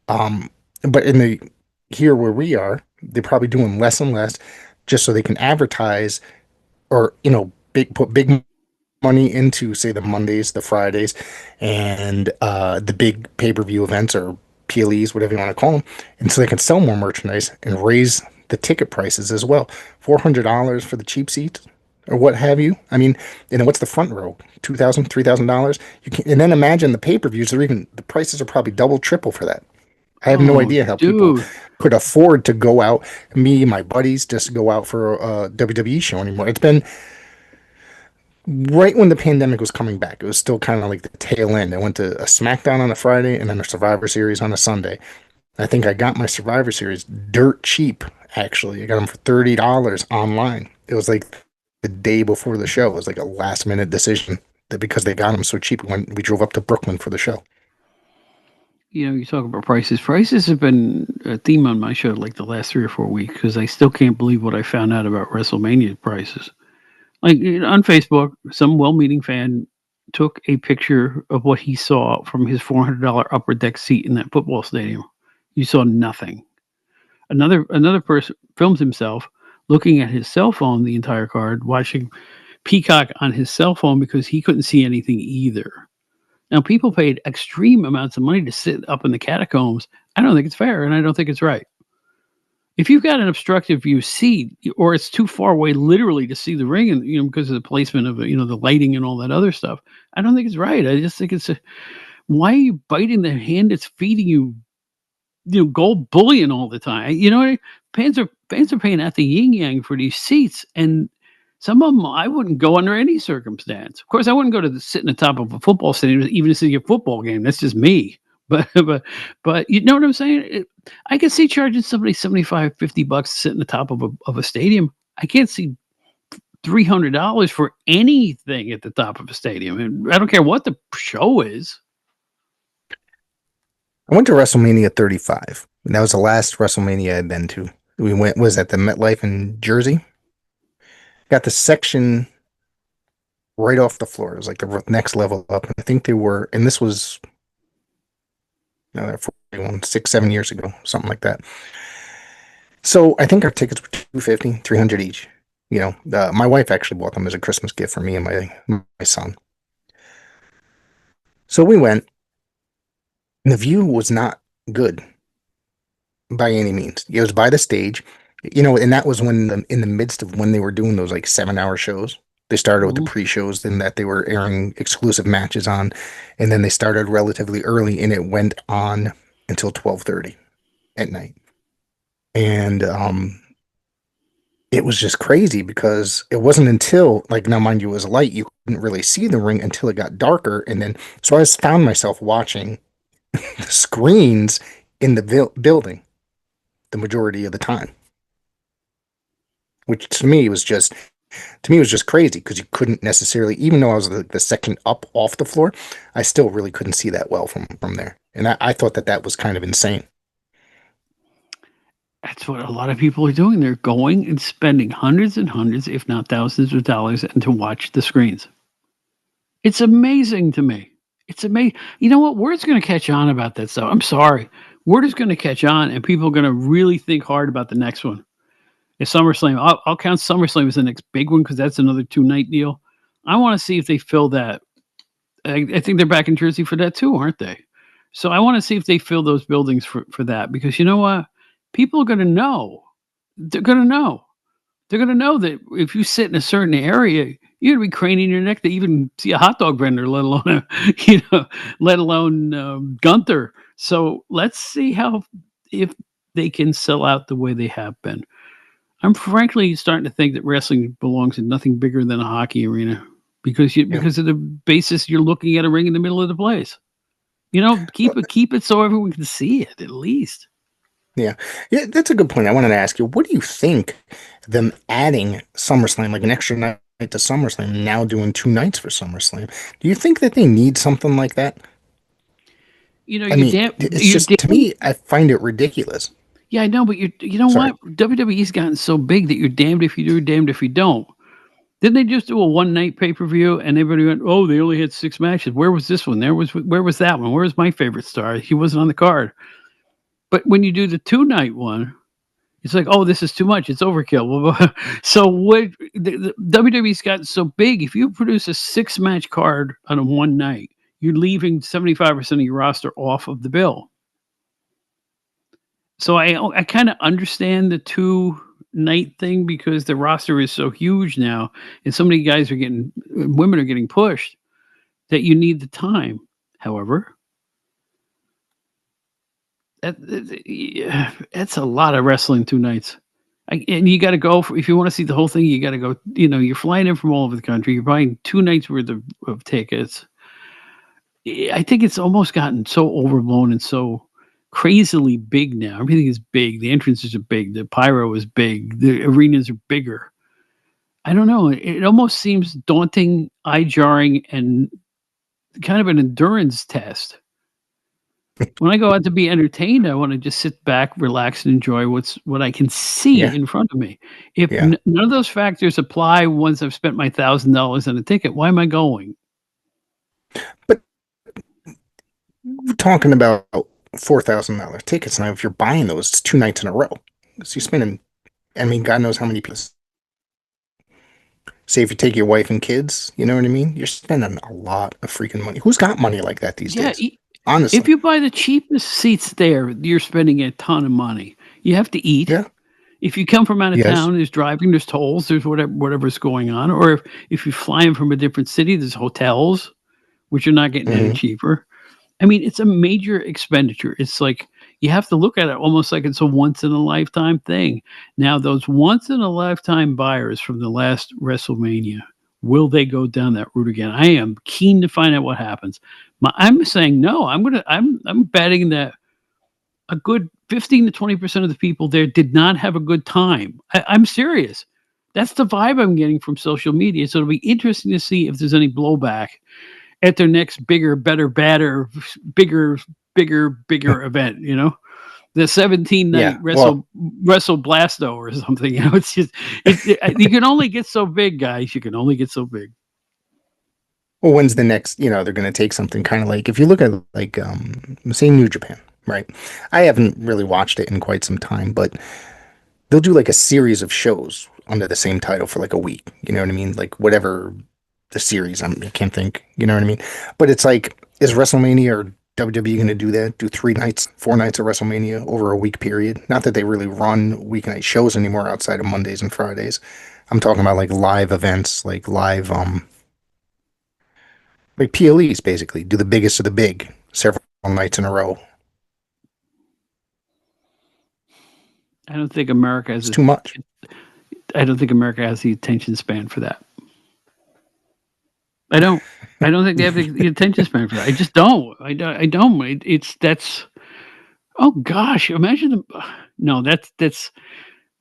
A: Um, but in the here where we are, they're probably doing less and less, just so they can advertise or put big money into, say, the Mondays, the Fridays, and the big pay-per-view events or PLEs, whatever you want to call them, and so they can sell more merchandise and raise the ticket prices as well. $400 for the cheap seats or what have you. I mean, and then what's the front row? $2,000, $3,000. You can, and then imagine the pay-per-views are even the prices are probably double, triple for that. I have no
B: Oh,
A: idea how people
B: dude.
A: could afford to go out. Me, my buddies, just go out for a WWE show anymore. It's been right when the pandemic was coming back. It was still kind of like the tail end. I went to a SmackDown on a Friday and then a Survivor Series on a Sunday. I think I got my Survivor Series dirt cheap, actually. I got them for $30 online. It was like the day before the show. It was like a last minute decision that because they got them so cheap when we drove up to Brooklyn for the show.
B: You talk about prices. Prices have been a theme on my show like the last 3 or 4 weeks because I still can't believe what I found out about WrestleMania prices. Like on Facebook, some well-meaning fan took a picture of what he saw from his $400 upper deck seat in that football stadium. You saw nothing. Another person films himself looking at his cell phone the entire card, watching Peacock on his cell phone because he couldn't see anything either. Now, people paid extreme amounts of money to sit up in the catacombs. I don't think it's fair, and I don't think it's right. If you've got an obstructive view seat, or it's too far away, literally, to see the ring, and because of the placement of the lighting and all that other stuff, I don't think it's right. I just think why are you biting the hand that's feeding you, gold bullion all the time? Fans are paying at the yin yang for these seats, and some of them I wouldn't go under any circumstance. Of course, I wouldn't go to sit in the top of a football stadium even to see a football game. That's just me. But you know what I'm saying? I can see charging somebody 75, $50 to sit in the top of a stadium. I can't see $300 for anything at the top of a stadium. And I don't care what the show is.
A: I went to WrestleMania 35. And that was the last WrestleMania I'd been to. We went was at the MetLife in Jersey. Got the section right off the floor. It was like the next level up. And I think they were, and this was 41, 6, 7 years ago, something like that. So I think our tickets were 250, 300 each. My wife actually bought them as a Christmas gift for me and my son. So we went, and the view was not good by any means. It was by the stage, and that was when in the midst of when they were doing those like 7 hour shows. They started with the
B: Mhm.
A: pre-shows, then that they were airing exclusive matches on, and then they started relatively early, and it went on until 12:30 at night. And it was just crazy because it wasn't until, like, now mind you, it was light, you couldn't really see the ring until it got darker, and then so I found myself watching the screens in the building the majority of the time, which to me was just crazy because you couldn't necessarily, even though I was the second up off the floor, I still really couldn't see that well from there. And I thought that was kind of insane.
B: That's what a lot of people are doing. They're going and spending hundreds and hundreds, if not thousands of dollars, and to watch the screens. It's amazing to me. It's amazing. You know what? Word's going to catch on about that stuff. I'm sorry. Word is going to catch on, and people are going to really think hard about the next one. If SummerSlam, I'll count SummerSlam as the next big one because that's another 2 night deal. I want to see if they fill that. I think they're back in Jersey for that too, aren't they? So I want to see if they fill those buildings for that because you know what? People are going to know. They're going to know. They're going to know that if you sit in a certain area, you're going to be craning your neck to even see a hot dog vendor, let alone, let alone Gunther. So let's see if they can sell out the way they have been. I'm frankly starting to think that wrestling belongs in nothing bigger than a hockey arena
A: Yeah.
B: because of the basis you're looking at a ring in the middle of the place. Keep it so everyone can see it at least.
A: Yeah. Yeah, that's a good point. I wanted to ask you, what do you think them adding SummerSlam, like an extra night to SummerSlam, now doing 2 nights for SummerSlam? Do you think that they need something like that? I
B: You're
A: mean,
B: damn
A: it's
B: you're
A: just, to
B: damn
A: me, I find it ridiculous.
B: Yeah, I know, but you know
A: Sorry.
B: what? WWE's gotten so big that you're damned if you do, damned if you don't. Didn't they just do a one night pay per view and everybody went, "Oh, they only had 6 matches. Where was this one? Where was that one? Where was my favorite star? He wasn't on the card." But when you do the 2 night one, it's like, "Oh, this is too much. It's overkill." So what the WWE's gotten so big, if you produce a 6 match card on a one night, you're leaving 75% of your roster off of the bill. So I kind of understand the 2 night thing because the roster is so huge now, and so many guys are getting women are getting pushed that you need the time. However, yeah, that's a lot of wrestling 2 nights. And you got to go if you want to see the whole thing. You got to go. You know, you're flying in from all over the country. You're buying 2 nights worth of tickets. I think it's almost gotten so overblown and so crazily big now. Everything is big. The entrances are big. The pyro is big. The arenas are bigger. I don't know. It almost seems daunting, eye jarring, and kind of an endurance test. When I go out to be entertained, I want to just sit back, relax, and enjoy what I can see
A: Yeah,
B: in front of me. If
A: yeah.
B: none of those factors apply once I've spent my $1,000 on a ticket, why am I going?
A: But we're talking about $4,000 tickets now. If you're buying those, it's 2 nights in a row. So you're spending, I mean, God knows how many people. Say if you take your wife and kids, you know what I mean? You're spending a lot of freaking money. Who's got money like that these
B: Yeah,
A: days? Honestly.
B: if you buy the cheapest seats there, you're spending a ton of money. You have to eat.
A: Yeah.
B: If you come from out of
A: Yes.
B: town, there's driving, there's tolls, there's whatever's going on. Or if you're flying from a different city, there's hotels, which are not getting any
A: Hmm.
B: cheaper. I mean, it's a major expenditure. It's like you have to look at it almost like it's a once in a lifetime thing. Now, those once in a lifetime buyers from the last WrestleMania, will they go down that route again? I am keen to find out what happens. I'm saying no. I'm betting that a good 15 to 20% of the people there did not have a good time. I'm serious. That's the vibe I'm getting from social media. So it'll be interesting to see if there's any blowback at their next bigger, better, badder, bigger, bigger event. You know, the 17 night
A: Yeah. Well,
B: Wrestle Blasto or something. You know, it's just you can only get so big, guys. You can only get so big.
A: when's the next, they're going to take something kind of like, if you look at like, say New Japan, right? I haven't really watched it in quite some time, but they'll do like a series of shows under the same title for like a week. You know what I mean? Like whatever the series, I can't think, you know what I mean? But it's like, is WrestleMania or WWE going to do that? Do 3 nights, 4 nights of WrestleMania over a week period? Not that they really run weeknight shows anymore outside of Mondays and Fridays. I'm talking about like live events, like live, like PLEs basically. Do the biggest of the big several nights in a row.
B: I don't think America has
A: It's too much.
B: I don't think America has the attention span for that. I don't. I don't think they have the attention span for that. I just don't. I don't. It's that's. Oh gosh! Imagine the. No, that's.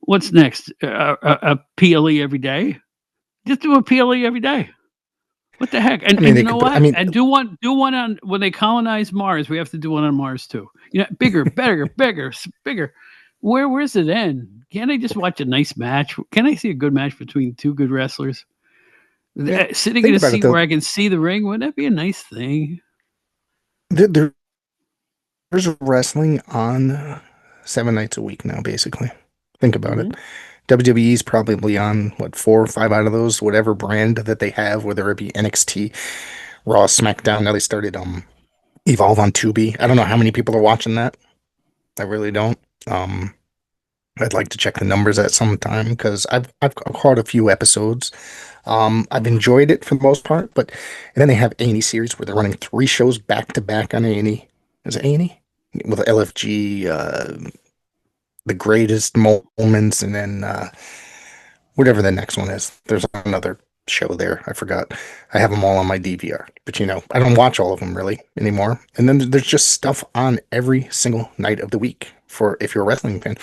B: What's next? A PLE every day? Just do a PLE every day. What the heck?
A: I mean,
B: And you
A: they
B: know
A: could put, I
B: what?
A: mean,
B: And do one on when they colonize Mars. We have to do one on Mars too. You know, bigger, better, bigger, bigger. Where's it end? Can't I just watch a nice match? Can I see a good match between two good wrestlers?
A: yeah,
B: Sitting in
A: think
B: a
A: about it
B: seat
A: though.
B: where I can see the ring, wouldn't that be a nice thing?
A: There, there's wrestling on 7 nights a week now, basically. Think about
B: Mhm.
A: it. WWE's probably on what 4 or 5 out of those, whatever brand that they have, whether it be NXT, Raw, SmackDown. Now they started Evolve on Tubi. I don't know how many people are watching that. I really don't. Um, I'd like to check the numbers at some time because I've caught a few episodes. I've enjoyed it for the most part, but and then they have A&E series where they're running 3 shows back to back on A&E. Is it A&E? With LFG, the greatest moments, and then whatever the next one is. There's another show there. I forgot. I have them all on my DVR, but I don't watch all of them really anymore. And then there's just stuff on every single night of the week for if you're a wrestling fan.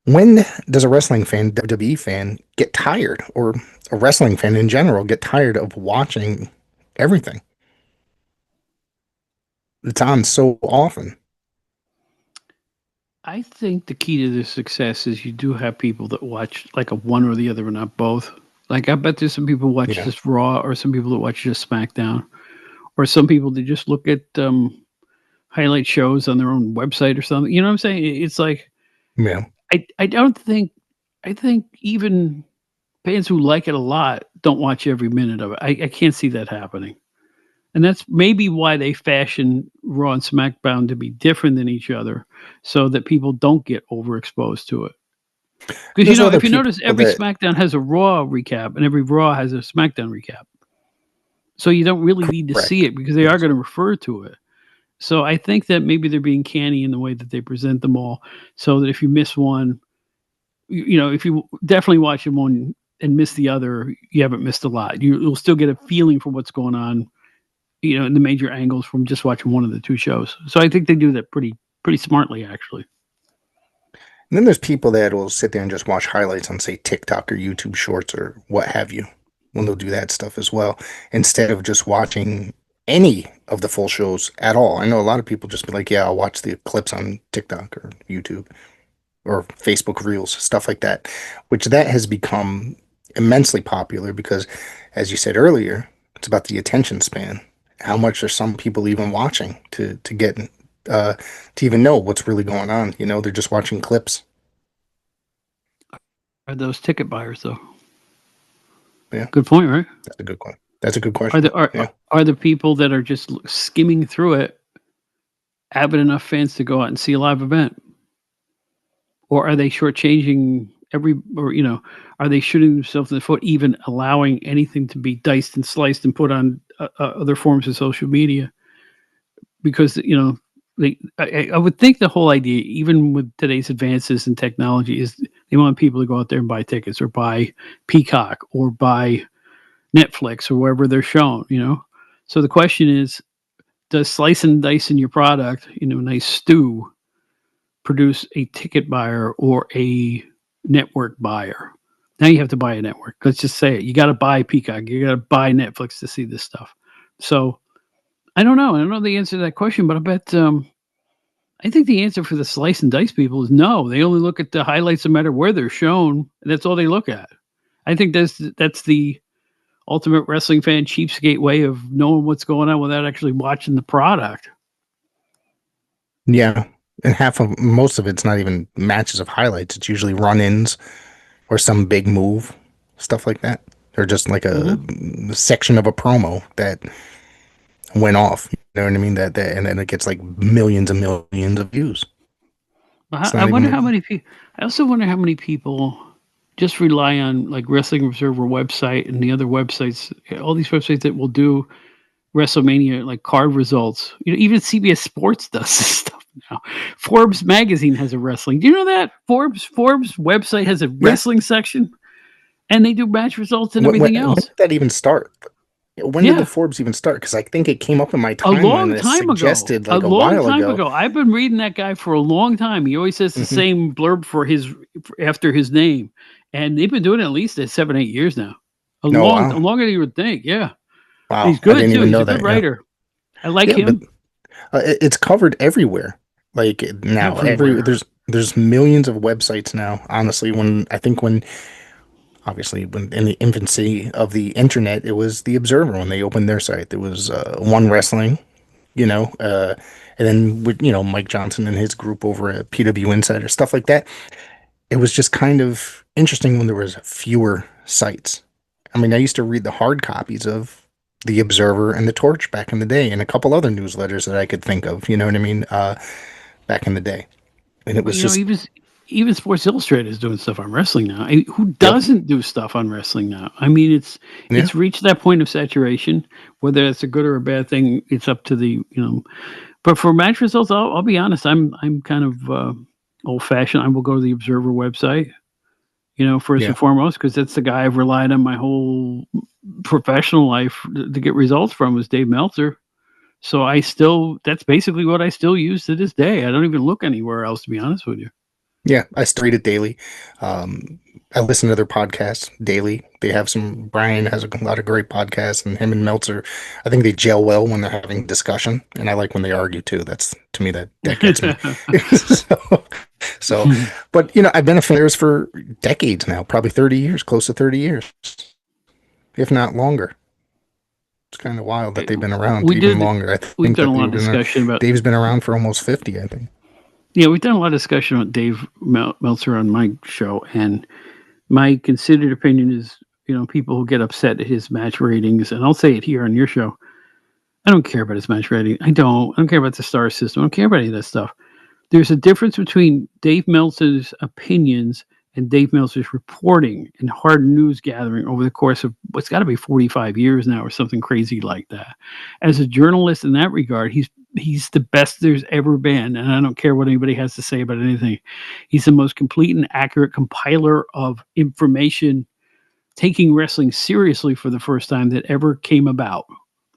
A: When does a wrestling fan, WWE fan, get tired, or a wrestling fan in general get tired of watching everything? It's on so often.
B: I think the key to their success is you do have people that watch like a one or the other, but not both. Like I bet there's some people watch
A: Yeah,
B: just Raw, or some people that watch just SmackDown, or some people that just look at highlight shows on their own website or something. You know what I'm saying? It's like
A: yeah.
B: I don't think I think even fans who like it a lot don't watch every minute of it. I can't see that happening. And that's maybe why they fashion Raw and SmackDown to be different than each other, so that people don't get overexposed to it. Because
A: There's other
B: if you
A: people
B: notice, every
A: that
B: SmackDown has a Raw recap, and every Raw has a SmackDown recap. So you don't really need to see
A: correct.
B: it because they are
A: Yes.
B: going to refer to it. So I think that maybe they're being canny in the way that they present them all, so that if you miss one, if you definitely watch one and miss the other, you haven't missed a lot. You'll still get a feeling for what's going on, in the major angles from just watching one of the two shows. So I think they do that pretty smartly, actually.
A: And then there's people that will sit there and just watch highlights on, say, TikTok or YouTube Shorts or what have you, when they'll do that stuff as well, instead of just watching any of the full shows at all. I know a lot of people just be like, yeah, I'll watch the clips on TikTok or YouTube or Facebook Reels, stuff like that, which that has become immensely popular because, as you said earlier, it's about the attention span. How much are some people even watching to get uh, to even know what's really going on? They're just watching clips.
B: Are those ticket buyers though?
A: Yeah,
B: Good point, right?
A: that's a good one. That's a good
B: Are
A: question.
B: the are
A: Yeah.
B: are the people that are just skimming through it avid enough fans to go out and see a live event, or are they shortchanging or are they shooting themselves in the foot, even allowing anything to be diced and sliced and put on other forms of social media? Because I would think the whole idea, even with today's advances in technology, is they want people to go out there and buy tickets, or buy Peacock, or buy Netflix, or wherever they're shown. So the question is, does slice and dice in your product, nice stew, produce a ticket buyer or a network buyer? Now you have to buy a network. Let's just say it. You got to buy Peacock. You got to buy Netflix to see this stuff. So I don't know. I don't know the answer to that question, but I bet I think the answer for the slice and dice people is no. They only look at the highlights no matter where they're shown. That's all they look at. I think that's the ultimate wrestling fan cheapskate way of knowing what's going on without actually watching the product.
A: Yeah. And most of it's not even matches of highlights. It's usually run-ins or some big move, stuff like that. Or just like a
B: Hmm.
A: section of a promo that went off. You know what I mean? That and then it gets like millions and millions of views. It's
B: I
A: not
B: wonder how
A: even.
B: many people. I also wonder how many people just rely on like Wrestling Observer website and the other websites, all these websites that will do WrestleMania like card results. Even CBS Sports does this stuff now. Forbes magazine has a wrestling. Do you know that Forbes website has a
A: Yeah.
B: wrestling section, and they do match results and
A: When
B: everything
A: did
B: else?
A: that even start? When did the
B: Yeah,
A: Forbes even start? Because I think it came up in my
B: a
A: timeline
B: long
A: and it
B: time ago.
A: suggested
B: A
A: like a
B: long
A: while
B: time
A: ago.
B: ago. I've been reading that guy for a long time. He always says the
A: Hmm.
B: same blurb after his name, and they've been doing it at least 7, 8 years now.
A: No, wow,
B: Longer than you would think. Yeah,
A: wow,
B: he's
A: I
B: good
A: didn't
B: too.
A: even
B: He's a
A: know
B: good
A: that. Yeah,
B: writer. I like
A: yeah, but
B: him
A: it's covered everywhere. Like now,
B: everywhere.
A: there's millions of websites now. Honestly, when obviously when in the infancy of the internet, it was the Observer when they opened their site. There was One Wrestling, you know, uh, and then with Mike Johnson and his group over at PW Insider, stuff like that. It was just kind of interesting when there was fewer sites. I mean, I used to read the hard copies of the Observer and the Torch back in the day, and a couple other newsletters that I could think of. You know what I mean? Back in the day, and it
B: But
A: was just
B: even Sports Illustrated is doing stuff on wrestling now. Who
A: yep,
B: doesn't do stuff on wrestling now? I mean,
A: yeah,
B: it's reached that point of saturation. Whether it's a good or a bad thing, it's up to the. But for match results, I'll be honest. I'm kind of old fashioned. I will go to the Observer website. First
A: yeah,
B: and foremost, because that's the guy I've relied on my whole professional life to get results from, is Dave Meltzer. So that's basically what I still use to this day. I don't even look anywhere else, to be honest with you.
A: yeah. I still read it daily. Um, I listen to their podcasts daily. They have some. Brian has a lot of great podcasts, and him and Meltzer, I think they gel well when they're having discussion, and I like when they argue too. That's to me that gets me. so, so, but I've been a fan of theirs for decades now, probably 30 years, close to 30 years. if not longer. It's kind of wild that
B: Eh,
A: they've been around
B: we
A: even
B: did
A: longer. I
B: we've
A: think
B: done a
A: that
B: lot of discussion about
A: Dave's been around for almost 50, I think.
B: yeah, we've done a lot of discussion about Dave Meltzer on my show, and my considered opinion is, people who get upset at his match ratings, and I'll say it here on your show. I don't care about his match rating. I don't care about the star system. I don't care about any of that stuff. There's a difference between Dave Meltzer's opinions and Dave Meltzer's reporting and hard news gathering over the course of what's got to be 45 years now or something crazy like that. As a journalist in that regard, he's the best there's ever been, and I don't care what anybody has to say about anything. He's the most complete and accurate compiler of information, taking wrestling seriously for the first time that ever came about.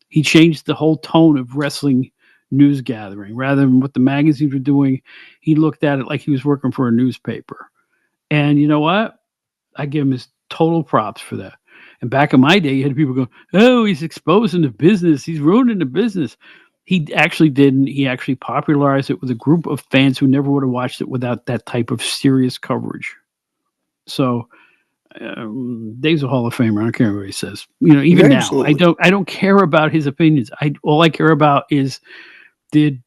B: He changed the whole tone of wrestling news gathering. Rather than what the magazines were doing, he looked at it like he was working for a newspaper. And you know what? I give him his total props for that. And back in my day, you had people go, "Oh, he's exposing the business. He's ruining the business." He actually didn't. He actually popularized it with a group of fans who never would have watched it without that type of serious coverage. So Dave's a Hall of Famer. I don't care what he says.
A: Yeah,
B: Even now, I
A: absolutely.
B: don't. I don't care about his opinions. All I care about is did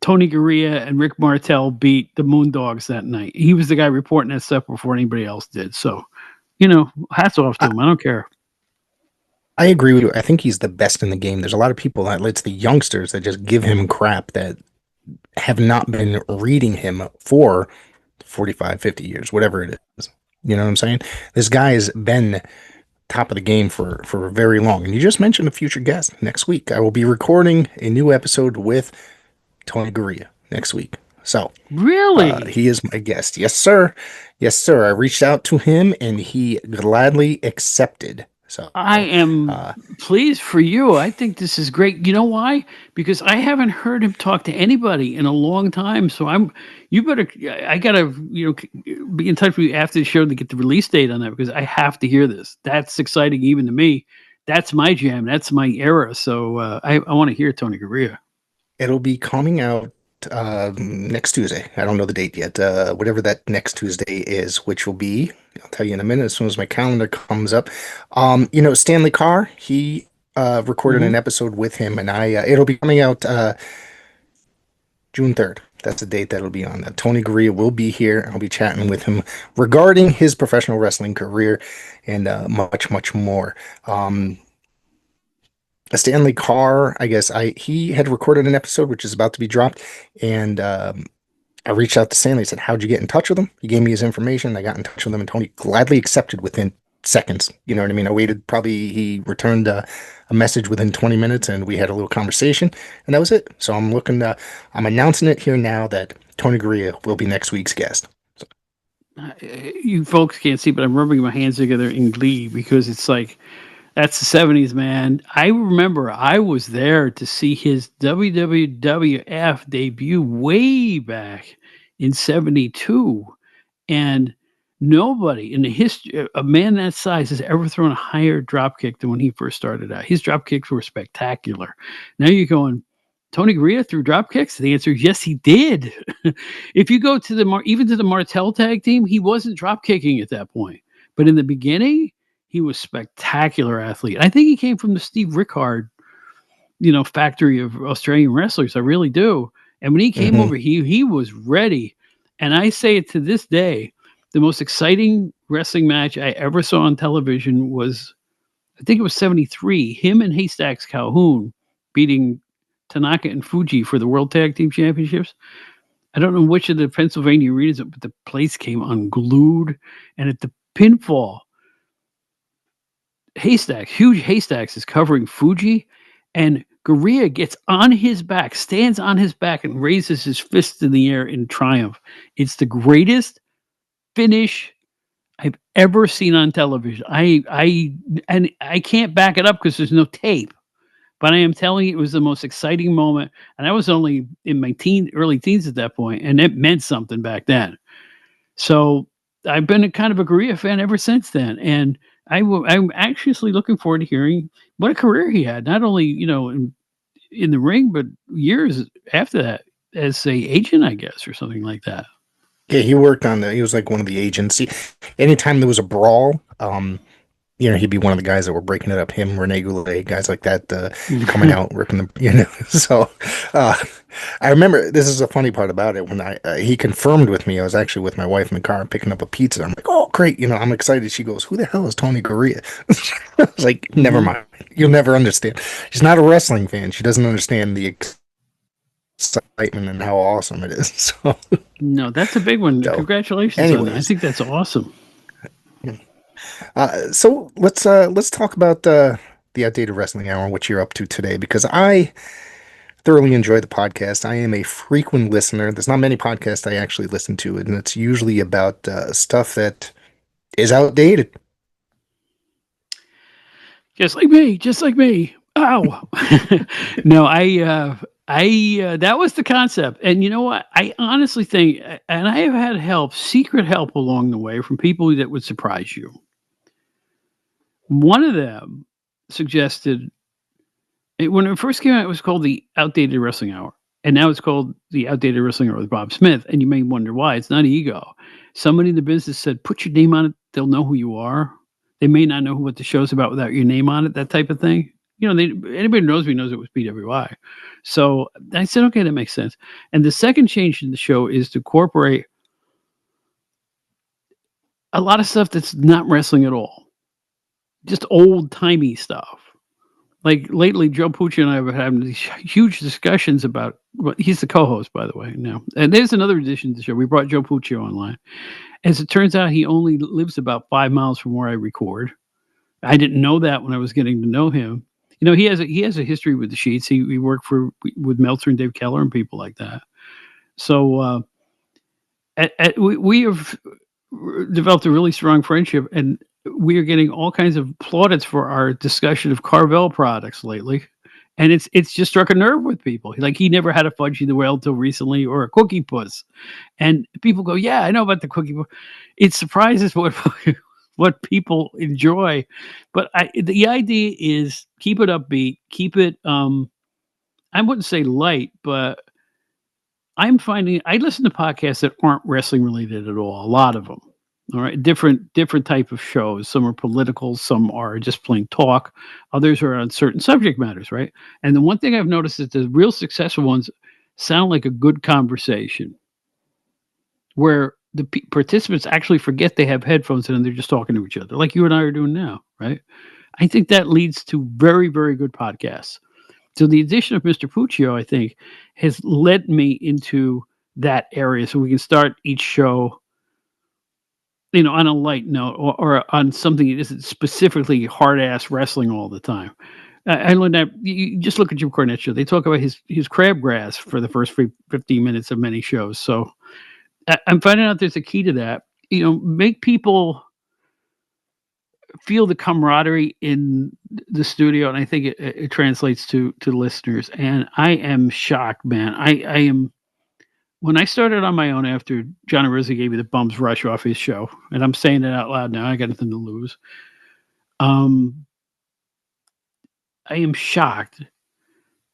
B: Tony Garea and Rick Martel beat the Moondogs that night? He was the guy reporting that stuff before anybody else did. So, hats off to
A: I,
B: him. I don't care.
A: I agree with you. I think he's the best in the game. There's a lot of people that it's the youngsters that just give him crap that have not been reading him for 45, 50 years, whatever it is. You know what I'm saying? This guy has been top of the game for very long. And you just mentioned a future guest next week. I will be recording a new episode with Tony Garea next week. So
B: Really?
A: he is my guest. Yes, sir. Yes, sir. I reached out to him and he gladly accepted. So
B: I am
A: uh,
B: pleased for you. I think this is great. You know why? Because I haven't heard him talk to anybody in a long time. So you better, I gotta, be in touch with you after the show to get the release date on that because I have to hear this. That's exciting even to me. That's my jam. That's my era. So I want to hear Tony Garea.
A: it'll be coming out next Tuesday. I don't know the date yet. Whatever that next Tuesday is, which will be, I'll tell you in a minute as soon as my calendar comes up. Stanley Carr, he recorded
B: Hmm.
A: an episode with him, and it'll be coming out June 3rd. That's the date that'll be on. Tony Garea will be here. I'll be chatting with him regarding his professional wrestling career and much, much more. Um, Stanley Carr, I guess he had recorded an episode which is about to be dropped, and I reached out to Stanley. I said, "How'd you get in touch with him?" He gave me his information. I got in touch with him, and Tony gladly accepted within seconds. You know what I mean? I waited probably. He returned a message within 20 minutes, and we had a little conversation, and that was it. So I'm announcing it here now that Tony Garea will be next week's guest.
B: You folks can't see, but I'm rubbing my hands together in glee because it's like that's the 70s, man. I remember I was there to see his WWF debut way back in 72. And nobody in the history, a man that size has ever thrown a higher drop kick than when he first started out. His drop kicks were spectacular. Now you're going, Tony Garea threw drop kicks? The answer is yes, he did. If you go to even to the Martel tag team, he wasn't drop kicking at that point. But in the beginning, he was spectacular athlete. I think he came from the Steve Rickard, factory of Australian wrestlers. I really do. And when he came
A: Hmm.
B: over, he was ready. And I say it to this day, the most exciting wrestling match I ever saw on television was, I think it was 73, him and Haystacks Calhoun beating Tanaka and Fuji for the World Tag Team Championships. I don't know which of the Pennsylvania arenas, but the place came unglued. And at the pinfall, huge Haystacks is covering Fuji, and Garea gets on his back, stands on his back, and raises his fist in the air in triumph. It's the greatest finish I've ever seen on television. I can't back it up because there's no tape. But I am telling you, it was the most exciting moment, and I was only in my early teens at that point, and it meant something back then. So I've been a kind of a Garea fan ever since then, and I'm anxiously looking forward to hearing what a career he had. Not only in the ring, but years after that as a agent, I guess, or something like that.
A: Yeah, he worked on he was like one of the agents. Anytime there was a brawl, he'd be one of the guys that were breaking it up. Him, Rene Goulet, guys like that, coming out ripping the. So, uh, I remember this is a funny part about it when he confirmed with me. I was actually with my wife in the car picking up a pizza. I'm like, oh great, I'm excited. She goes, who the hell is Tony Gurria? I was like, never
B: Mhm.
A: mind. You'll never understand. She's not a wrestling fan. She doesn't understand the excitement and how awesome it is. So,
B: No, that's a big one.
A: so
B: Congratulations on that. I
A: anyways,
B: think that's awesome.
A: so let's talk about the outdated wrestling hour and what you're up to today because I thoroughly enjoy the podcast. I am a frequent listener. There's not many podcasts I actually listen to, and it's usually about stuff that is outdated.
B: Just like me, just like me. Ow. No, that was the concept. And you know what? I honestly think, and I have had help, secret help along the way from people that would surprise you. One of them suggested, when it first came out, it was called the Outdated Wrestling Hour. And now it's called the Outdated Wrestling Hour with Bob Smith. And you may wonder why. It's not ego. Somebody in the business said, put your name on it. They'll know who you are. They may not know what the show's about without your name on it, that type of thing. Anybody who knows me knows it was PWI. So I said, okay, that makes sense. And the second change in the show is to incorporate a lot of stuff that's not wrestling at all, just old timey stuff. Like lately, Joe Pucci and I have been having these huge discussions about. Well, he's the co-host, by the way. Now, and there's another addition to the show. We brought Joe Pucci online. As it turns out, he only lives about 5 miles from where I record. I didn't know that when I was getting to know him. He has a history with the Sheets. He worked with Meltzer and Dave Keller and people like that. So we have developed a really strong friendship, and we are getting all kinds of plaudits for our discussion of Carvel products lately. And it's just struck a nerve with people. Like he never had a Fudgy the Whale till recently, or a Cookie Puss, and people go, "Yeah, I know about the Cookie Puss." It surprises what people enjoy, but the idea is keep it upbeat, keep it. I wouldn't say light, but I'm finding I listen to podcasts that aren't wrestling related at all. A lot of them. All right, different type of shows. Some are political, some are just plain talk. Others are on certain subject matters, right? And the one thing I've noticed is the real successful ones sound like a good conversation, where the participants actually forget they have headphones in and they're just talking to each other, like you and I are doing now, right? I think that leads to very, very good podcasts. So the addition of Mr. Puccio, I think, has led me into that area. So we can start each show, on a light note, or on something that isn't specifically hard ass wrestling all the time. I learned that you just look at Jim Cornette show. They talk about his crabgrass for the first 15 minutes of many shows. So I'm finding out there's a key to that. Make people feel the camaraderie in the studio, and I think it translates to listeners. And I am shocked, man. I am. When I started on my own after John Rizzi gave me the bums rush off his show, and I'm saying it out loud now, I got nothing to lose. Um, I am shocked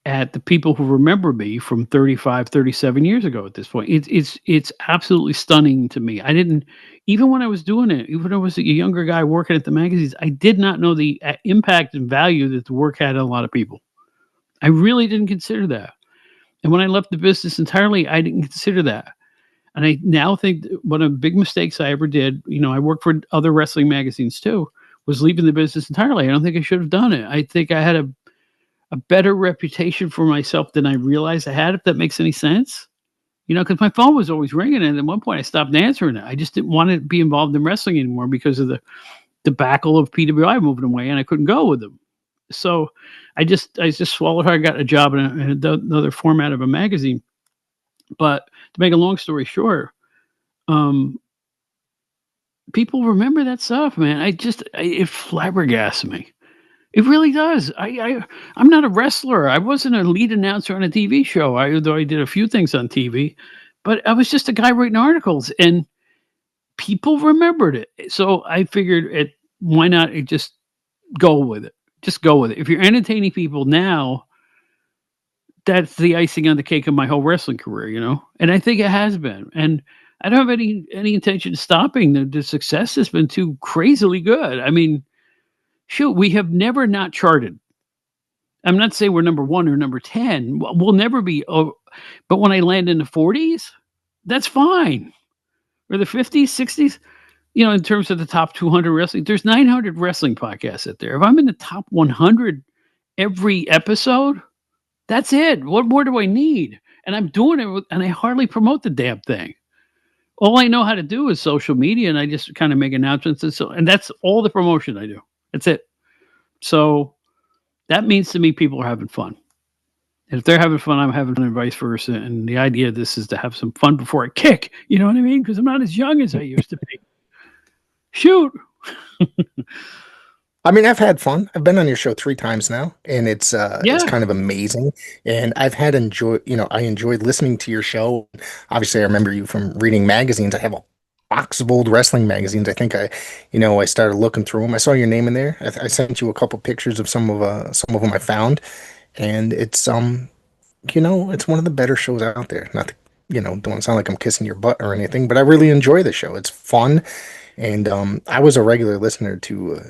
B: at the people who remember me from 35, 37 years ago at this point. It's absolutely stunning to me. I didn't, even when I was doing it, even when I was a younger guy working at the magazines, I did not know the impact and value that the work had on a lot of people. I really didn't consider that. And when I left the business entirely, I didn't consider that. And I now think one of the big mistakes I ever did, I worked for other wrestling magazines too, was leaving the business entirely. I don't think I should have done it. I think I had a better reputation for myself than I realized I had, if that makes any sense. Because my phone was always ringing, and at one point I stopped answering it. I just didn't want to be involved in wrestling anymore because of the debacle of PWI moving away, and I couldn't go with them. So I just swallowed her. I got a job in another format of a magazine. But to make a long story short, um, people remember that stuff, man. It flabbergasts me. It really does. I'm not a wrestler. I wasn't a lead announcer on a TV show, though I did a few things on TV, but I was just a guy writing articles, and people remembered it. So I figured, why not just go with it? Just go with it. If you're entertaining people now, that's the icing on the cake of my whole wrestling career. And I think it has been. And I don't have any intention of stopping. The success has been too crazily good. I mean, Shoot, we have never not charted. I'm not saying we're number 1 or number 10. We'll never be, but when I land in the 40s, that's fine. Or the 50s, 60s, in terms of the top 200 wrestling, there's 900 wrestling podcasts out there. If I'm in the top 100 every episode, that's it. What more do I need? And I'm doing it, and I hardly promote the damn thing. All I know how to do is social media, and I just kind of make announcements, and that's all the promotion I do. That's it. So that means to me people are having fun. And if they're having fun, I'm having fun, and vice versa. And the idea of this is to have some fun before I kick. You know what I mean? Because I'm not as young as I used to be. Shoot.
A: I mean, I've had fun. I've been on your show 3 times now, and it's
B: Yeah.
A: kind of amazing. And I've had enjoy, I enjoyed listening to your show. Obviously, I remember you from reading magazines. I have a box of old wrestling magazines. I think I started looking through them. I saw your name in there. I sent you a couple pictures of some of them I found, and it's one of the better shows out there. Not to, don't want to sound like I'm kissing your butt or anything, but I really enjoy the show. It's fun. And I was a regular listener to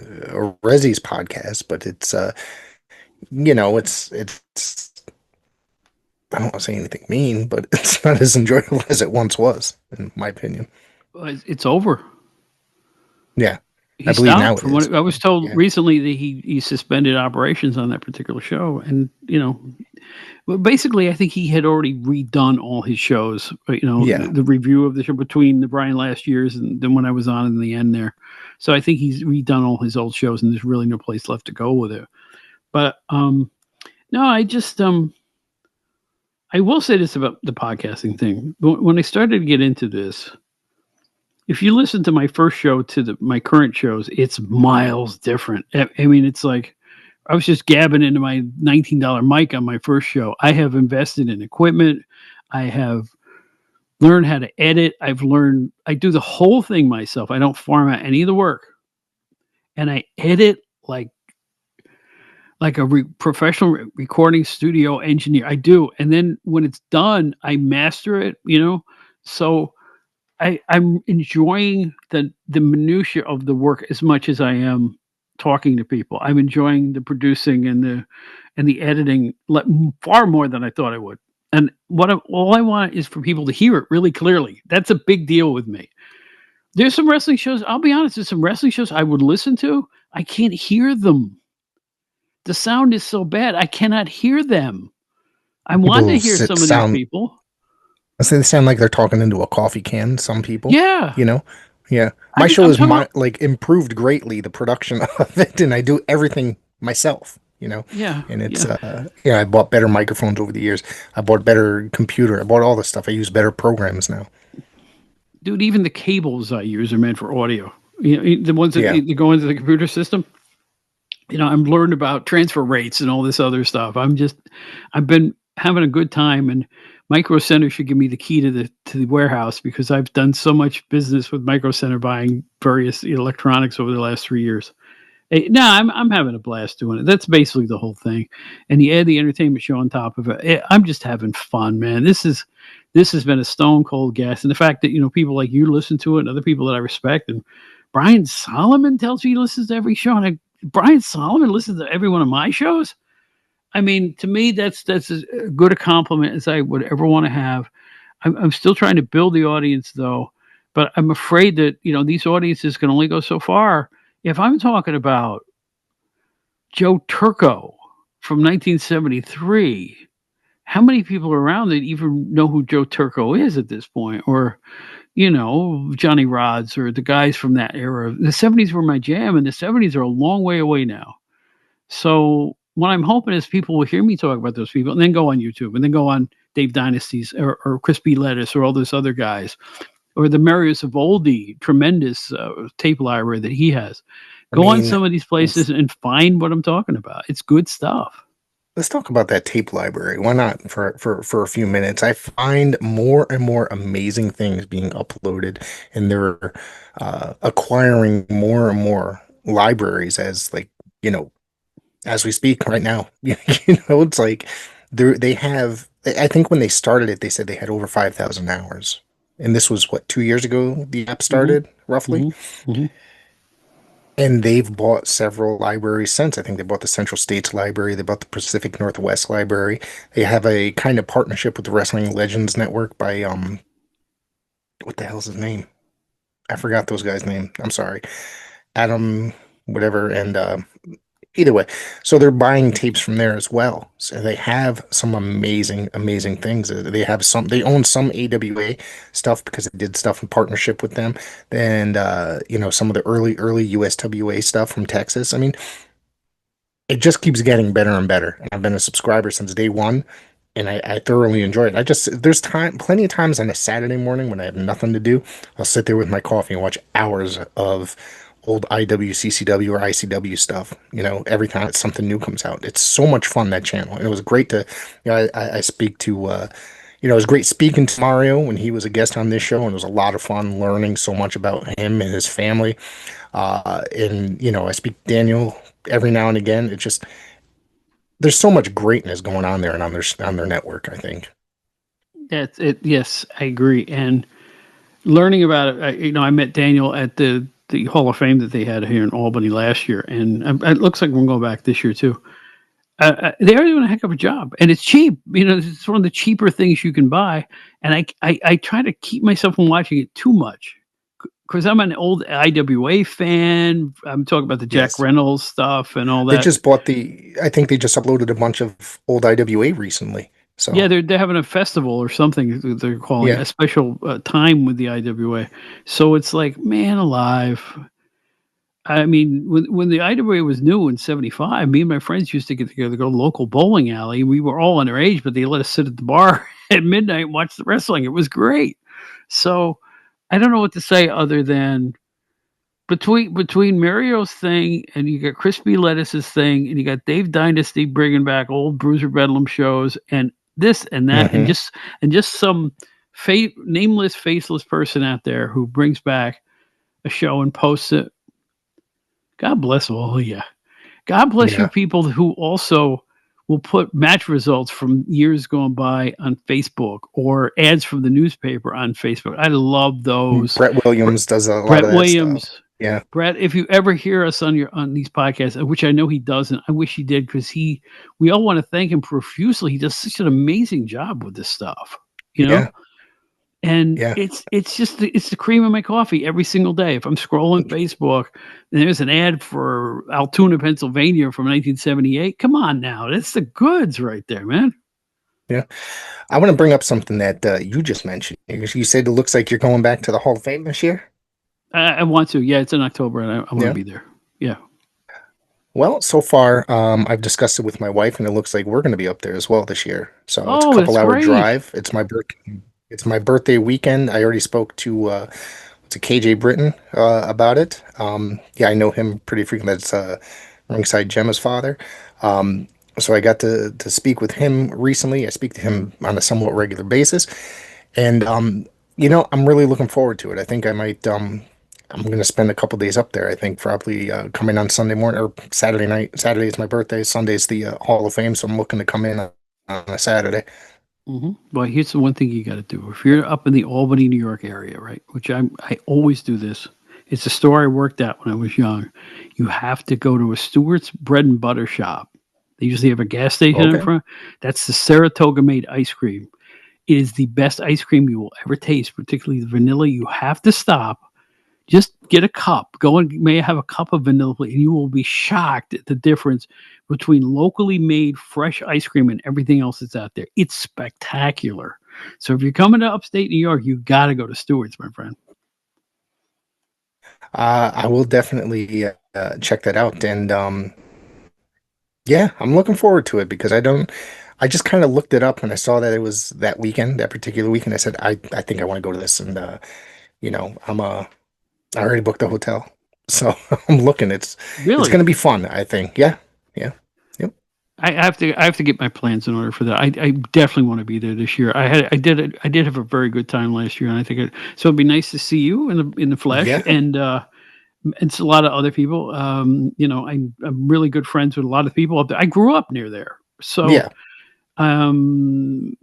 A: Rezzy's podcast, but it's I don't want to say anything mean, but it's not as enjoyable as it once was, in my opinion.
B: It's over.
A: Yeah,
B: He
A: I believe now
B: stopped.
A: it
B: From
A: is.
B: what I was told
A: Yeah,
B: recently, that he suspended operations on that particular show. And well, basically, I think he had already redone all his shows.
A: yeah.
B: The review of the show between the Brian last year's and then when I was on in the end there. So I think he's redone all his old shows, and there's really no place left to go with it. But no, I will say this about the podcasting thing. When I started to get into this, if you listen to my first show to my current shows, it's miles different. I mean, it's like I was just gabbing into my $19 mic on my first show. I have invested in equipment. I have learned how to edit. I do the whole thing myself. I don't farm out any of the work. And I edit like a professional recording studio engineer. I do. And then when it's done, I master it. So I'm enjoying the minutia of the work as much as I am talking to people. I'm enjoying the producing and the editing far more than I thought I would. And all I want is for people to hear it really clearly. That's a big deal with me. There's some wrestling shows. I'll be honest. There's some wrestling shows I would listen to. I can't hear them. The sound is so bad. I cannot hear them. I want to
A: People
B: hear
A: sit
B: some of these
A: sound.
B: people.
A: I say they sound like they're talking into a coffee can. Some people,
B: Yeah.
A: you know. Yeah, my show
B: I'm
A: is
B: talking about.
A: improved greatly the production of it, and I do everything myself.
B: Yeah.
A: And it's
B: Yeah.
A: I bought better microphones over the years. I bought better computer. I bought all this stuff. I use better programs now.
B: Dude, even the cables I use are meant for audio. The ones that
A: Yeah.
B: they go into the computer system. I'm learned about transfer rates and all this other stuff. I've been having a good time, and Micro Center should give me the key to the warehouse, because I've done so much business with Micro Center buying various electronics over the last 3 years. No, I'm having a blast doing it. That's basically the whole thing, and you add the entertainment show on top of it. I'm just having fun, man. This has been a stone cold gas, and the fact that people like you listen to it, and other people that I respect, and Brian Solomon tells me he listens to every show, and Brian Solomon listens to every one of my shows. I mean, to me, that's as good a compliment as I would ever want to have. I'm still trying to build the audience, though, but I'm afraid that these audiences can only go so far. If I'm talking about Joe Turco from 1973, how many people around that even know who Joe Turco is at this point? Or Johnny Rods, or the guys from that era. The 70s were my jam, and the 70s are a long way away now. So what I'm hoping is people will hear me talk about those people, and then go on YouTube, and then go on Dave Dynasty's, or Chris B. Lettuce, or all those other guys, or the Marius Evoldi tremendous tape library that he has.
A: I
B: Go on
A: mean,
B: some of these places and find what I'm talking about. It's good stuff.
A: let's talk about that tape library. Why not for a few minutes? I find more and more amazing things being uploaded, and they're acquiring more and more libraries as you know as we speak right now. It's like they have. I think when they started it, they said they had over 5,000 hours, and this was what, 2 years ago the app
B: Hmm.
A: started roughly.
B: Hmm. Hmm.
A: And they've bought several libraries since. I think they bought the Central States Library, they bought the Pacific Northwest Library. They have a kind of partnership with the Wrestling Legends Network by what the hell's his name? I forgot those guys' name. I'm sorry. Adam, whatever, and either way. So they're buying tapes from there as well. So they have some amazing, amazing things. They own some AWA stuff because they did stuff in partnership with them. And some of the early USWA stuff from Texas. I mean, it just keeps getting better and better. And I've been a subscriber since day one, and I thoroughly enjoy it. There's plenty of times on a Saturday morning when I have nothing to do, I'll sit there with my coffee and watch hours of old IWCCW or ICW stuff. Every time something new comes out, it's so much fun, that channel. And it was great to, I speak to, it was great speaking to Mario when he was a guest on this show, and it was a lot of fun learning so much about him and his family. And I speak to Daniel every now and again. It's just there's so much greatness going on there and on their network, I think.
B: That's it. Yes, I agree. And learning about it, I met Daniel at the Hall of Fame that they had here in Albany last year, and it looks like we're going to go back this year too. They are doing a heck of a job, and it's cheap. It's one of the cheaper things you can buy. And I try to keep myself from watching it too much because I'm an old IWA fan. I'm talking about the Jack
A: Yes.
B: Reynolds stuff and all
A: They
B: that.
A: just bought I think they just uploaded a bunch of old IWA recently. So,
B: Yeah, they're having a festival or something they're calling
A: yeah.
B: a special time with the IWA. So it's like, man alive. I mean, when the IWA was new in '75, me and my friends used to get together to go to the local bowling alley. We were all underage, but they let us sit at the bar at midnight and watch the wrestling. It was great. So I don't know what to say other than between Mario's thing and you got Crispy Lettuce's thing and you got Dave Dynasty bringing back old Bruiser Bedlam shows and this and that
A: Hmm.
B: and just some nameless, faceless person out there who brings back a show and posts it. God bless all of you. God bless you
A: Yeah.
B: people who also will put match results from years gone by on Facebook or ads from the newspaper on Facebook. I love those.
A: Brett Williams does a lot
B: Brett
A: of that stuff.
B: Williams.
A: Yeah.
B: Brett, if you ever hear us on these podcasts, which I know he doesn't, I wish he did because we all want to thank him profusely. He does such an amazing job with this stuff, you know.
A: Yeah.
B: And
A: Yeah.
B: it's just it's the cream of my coffee every single day. If I'm scrolling Facebook and there's an ad for Altoona, Pennsylvania from 1978, come on now, that's the goods right there, man.
A: Yeah. I want to bring up something that you just mentioned. You said it looks like you're going back to the Hall of Fame this year.
B: I want to. Yeah, it's in October, and I want to
A: Yeah.
B: be there. Yeah.
A: Well, so far, I've discussed it with my wife, and it looks like we're going to be up there as well this year. So it's a
B: Oh, that's
A: couple hour
B: great.
A: drive. It's my birthday weekend. I already spoke to KJ Britton about it. Yeah, I know him pretty frequently. That's Ringside Gemma's father. Um, so I got to speak with him recently. I speak to him on a somewhat regular basis, and I'm really looking forward to it. I think I might. I'm going to spend a couple days up there. I think probably coming on Sunday morning or Saturday night. Saturday is my birthday. Sunday's the Hall of Fame, so I'm looking to come in on a Saturday.
B: Well, here's the one thing you got to do. If you're up in the Albany, New York area, right, which I always do this. It's a store I worked at when I was young. You have to go to a Stewart's bread and butter shop. They usually have a gas station in
A: Okay.
B: front. That's the Saratoga made ice cream. It is the best ice cream you will ever taste, particularly the vanilla. You have to stop. Just get a cup. Go and may have a cup of vanilla, and you will be shocked at the difference between locally made fresh ice cream and everything else that's out there. It's spectacular. So if you're coming to upstate New York, you got to go to Stewart's, my friend.
A: I will definitely check that out. And yeah, I'm looking forward to it because I just kind of looked it up when I saw that it was that weekend, that particular weekend. I said, I think I want to go to this. And, I already booked the hotel. So I'm looking. It's
B: Really,
A: going to be fun, I think. Yeah. Yeah. Yep.
B: I have to get my plans in order for that. I definitely want to be there this year. I did have a very good time last year, and I think so. It'd be nice to see you in the flesh,
A: Yeah.
B: and it's a lot of other people. I'm really good friends with a lot of people up there. I grew up near there, so
A: Yeah.
B: um,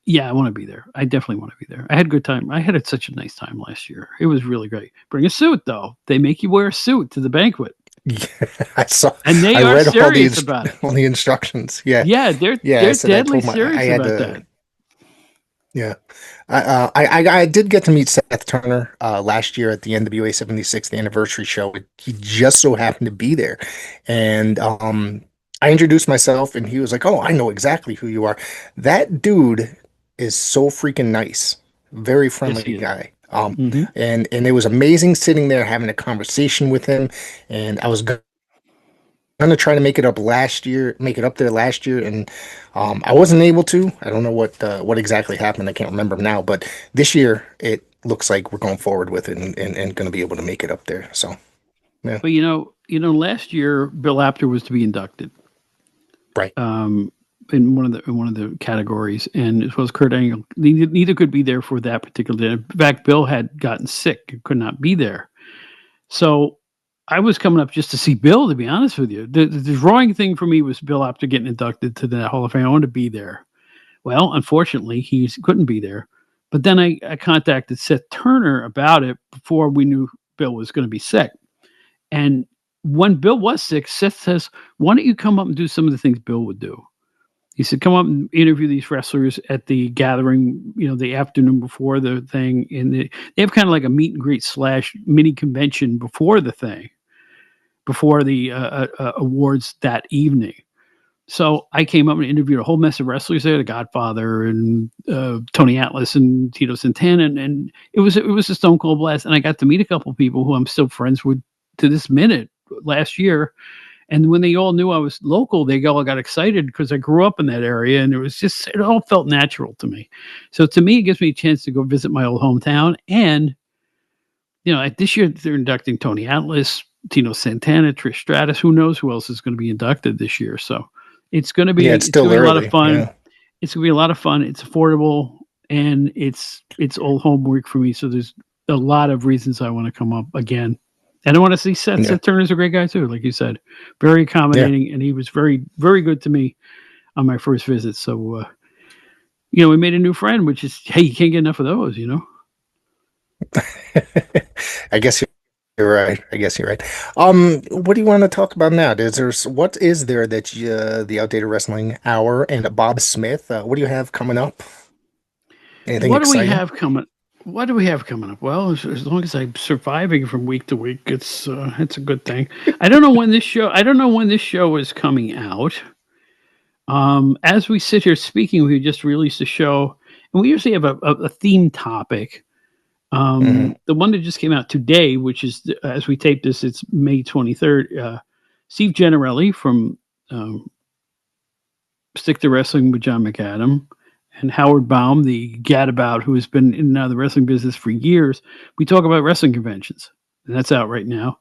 B: yeah, I want to be there. I definitely want to be there. I had a good time. I had such a nice time last year. It was really great. Bring a suit though. They make you wear a suit to the banquet.
A: Yeah, I saw.
B: And they
A: I
B: are
A: read
B: serious about it.
A: all the instructions. Yeah,
B: Yeah,
A: yeah. I
B: they're
A: said I
B: deadly
A: told my I
B: serious
A: had
B: about
A: to.
B: that.
A: Yeah, I did get to meet Seth Turner last year at the NWA 76th anniversary show. He just so happened to be there, and I introduced myself, and he was like, "Oh, I know exactly who you are." That dude is so freaking nice, very
B: Yes,
A: friendly
B: he is.
A: guy.
B: Hmm.
A: And it was amazing sitting there having a conversation with him, and I was gonna try to make it up there last year, and I wasn't able to. I don't know what exactly happened. I can't remember now, but this year it looks like we're going forward with it and going to be able to make it up there. So yeah,
B: But last year Bill Apter was to be inducted
A: right.
B: um, in one of the categories, and as well as Kurt Angle. Neither could be there for that particular day. In fact, Bill had gotten sick and could not be there. So I was coming up just to see Bill. To be honest with you, the drawing thing for me was Bill Apter getting inducted to the Hall of Fame. I wanted to be there. Well, unfortunately, he couldn't be there. But then I contacted Seth Turner about it before we knew Bill was going to be sick. And when Bill was sick, Seth says, "Why don't you come up and do some of the things Bill would do?" He said, "Come up and interview these wrestlers at the gathering, the afternoon before the thing. And they have kind of like a meet and greet slash mini convention before the thing, before the awards that evening." So I came up and interviewed a whole mess of wrestlers there, the Godfather and Tony Atlas and Tito Santana, and it was a stone cold blast. And I got to meet a couple of people who I'm still friends with to this minute last year. And when they all knew I was local, they all got excited because I grew up in that area, and it all felt natural to me. So to me, it gives me a chance to go visit my old hometown. And this year they're inducting Tony Atlas, Tino Santana, Trish Stratus. Who knows who else is going to be inducted this year? So it's going to
A: Yeah,
B: be
A: it's
B: it's going
A: still
B: to be a lot of
A: early.
B: fun.
A: Yeah,
B: It's going to be a lot of fun. It's affordable, and it's old homework for me. So there's a lot of reasons I want to come up again. And I want to see Seth.
A: yeah,
B: Seth Turner's a great guy too, like you said, very
A: yeah.
B: accommodating, and he was very, very good to me on my first visit. So we made a new friend, which is hey, you can't get enough of those.
A: I guess you're right. I guess you're right. What do you want to talk about now? What is there that the Outdated Wrestling Hour and Bob Smith? What do you have coming up? Anything
B: What do we
A: exciting?
B: have coming? What do we have coming up? Well, as long as I'm surviving from week to week, it's a good thing. I don't know when this show. I don't know when this show is coming out. As we sit here speaking, we just released a show, and we usually have a theme topic.
A: Hmm.
B: The one that just came out today, which is as we tape this, it's May 23rd. Steve Gennarelli from um, Stick to Wrestling with John McAdam, and Howard Baum, the gadabout who has been in and out of the wrestling business for years. We talk about wrestling conventions, and that's out right now.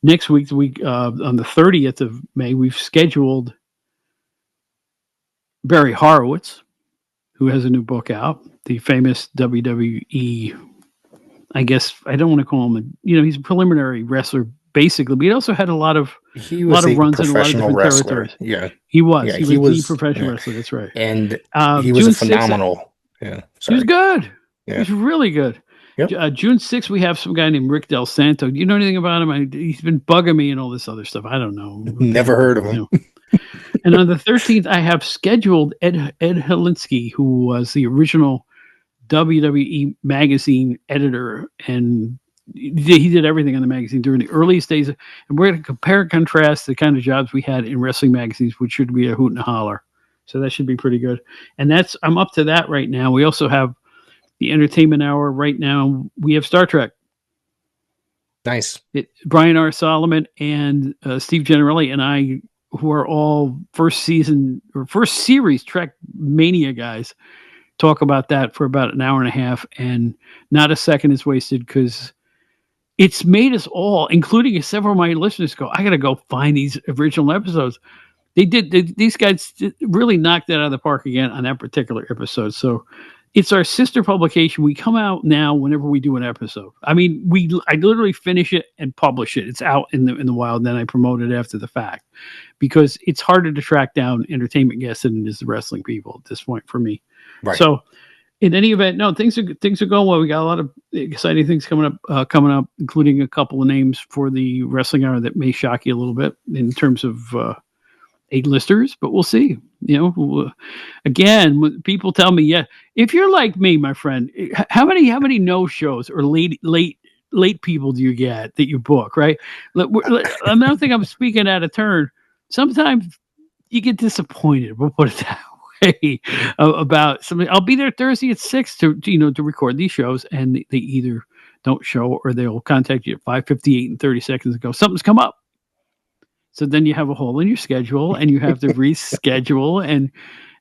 B: Next week, on the 30th of May, we've scheduled Barry Horowitz, who has a new book out, the famous WWE. I guess I don't want to call him he's a preliminary wrestler basically, but he also had
A: He
B: a lot
A: was
B: of
A: a
B: runs in a lot of
A: professional
B: different
A: wrestler.
B: territories.
A: Yeah,
B: He was.
A: yeah,
B: He
A: he
B: was the
A: was.
B: professional
A: Yeah,
B: wrestler. That's right.
A: and he was a
B: June 6th,
A: phenomenal. Yeah,
B: he was
A: sorry.
B: good. He
A: Yeah,
B: was really good.
A: yep.
B: June 6th, we have some guy named Rick Del Santo. Do you know anything about him? He's been bugging me and all this other stuff. I don't know.
A: Never heard of him.
B: And on the 13th, I have scheduled Ed Helinsky, who was the original WWE magazine editor, and he did everything on the magazine during the earliest days. And we're going to compare and contrast the kind of jobs we had in wrestling magazines, which should be a hoot and a holler. So that should be pretty good. And I'm up to that right now. We also have the entertainment hour right now. We have Star Trek.
A: Nice.
B: Brian R. Solomon and Steve Gennarelli and I, who are all first season or first series Trek Mania guys, talk about that for about an hour and a half, and not a second is wasted because it's made us all, including several of my listeners, go, I got to go find these original episodes. These guys really knocked that out of the park again on that particular episode. So it's our sister publication. We come out now whenever we do an episode. I mean, I literally finish it and publish it. It's out in the wild. Then I promote it after the fact because it's harder to track down entertainment guests than it is the wrestling people at this point for me.
A: Right.
B: So In any event, no, things are going well. We got a lot of exciting things coming up, including a couple of names for the wrestling hour that may shock you a little bit in terms of A-listers, but we'll see. Again, people tell me, yeah, if you're like me, my friend, how many no shows or late people do you get that you book? Right? I don't think I'm speaking out of turn. Sometimes you get disappointed. We'll put it that way about something. I'll be there Thursday at 6 to record these shows, and they either don't show or they'll contact you at 5:58 and 30 seconds and go, something's come up. So then you have a hole in your schedule, and you have to reschedule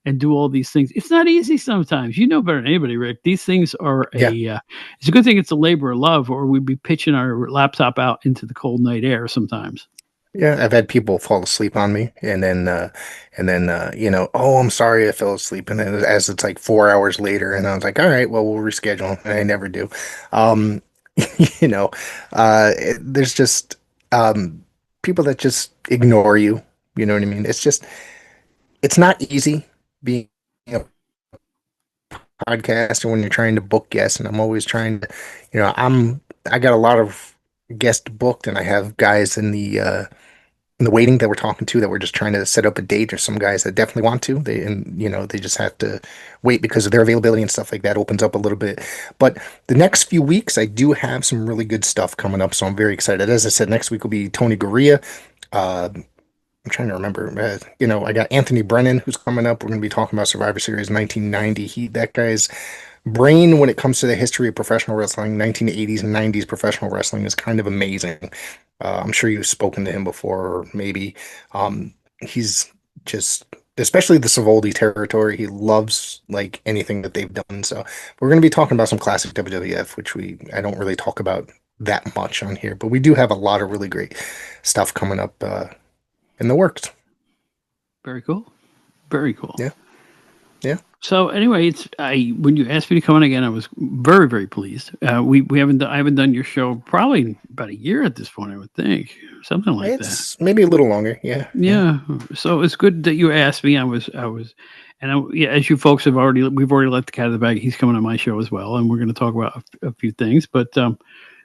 B: and do all these things. It's not easy sometimes. You know better than anybody, Rick. These things are
A: Yeah.
B: it's a good thing it's a labor of love, or we'd be pitching our laptop out into the cold night air sometimes.
A: Yeah, I've had people fall asleep on me, oh, I'm sorry, I fell asleep, and then as it's like 4 hours later, and I was like, all right, well, we'll reschedule, and I never do. Um, you know, there's just people that just ignore you. You know what I mean? It's not easy being a podcaster when you're trying to book guests, and I'm always trying to, I got a lot of guests booked, and I have guys in the waiting that we're talking to that we're just trying to set up a date, or some guys that definitely want to, they just have to wait because of their availability and stuff like that opens up a little bit. But the next few weeks I do have some really good stuff coming up, so I'm very excited. As I said, next week will be Tony Gurria. I'm trying to remember. I got Anthony Brennan who's coming up. We're going to be talking about Survivor Series 1990. That guy's brain when it comes to the history of professional wrestling, 1980s and 90s professional wrestling, is kind of amazing. I'm sure you've spoken to him before, or maybe. He's just, especially the Savoldi territory, he loves like anything that they've done. So we're going to be talking about some classic WWF, which I don't really talk about that much on here, but we do have a lot of really great stuff coming up in the works.
B: Very cool. Very cool.
A: Yeah, yeah.
B: So anyway, when you asked me to come on again, I was very, very pleased. We haven't I haven't done your show probably about a year at this point, I would think, something like that.
A: It's maybe a little longer. Yeah, yeah,
B: Yeah. So it's good that you asked me. Yeah, as you folks we've already let the cat out of the bag. He's coming on my show as well, and we're going to talk about a few things. But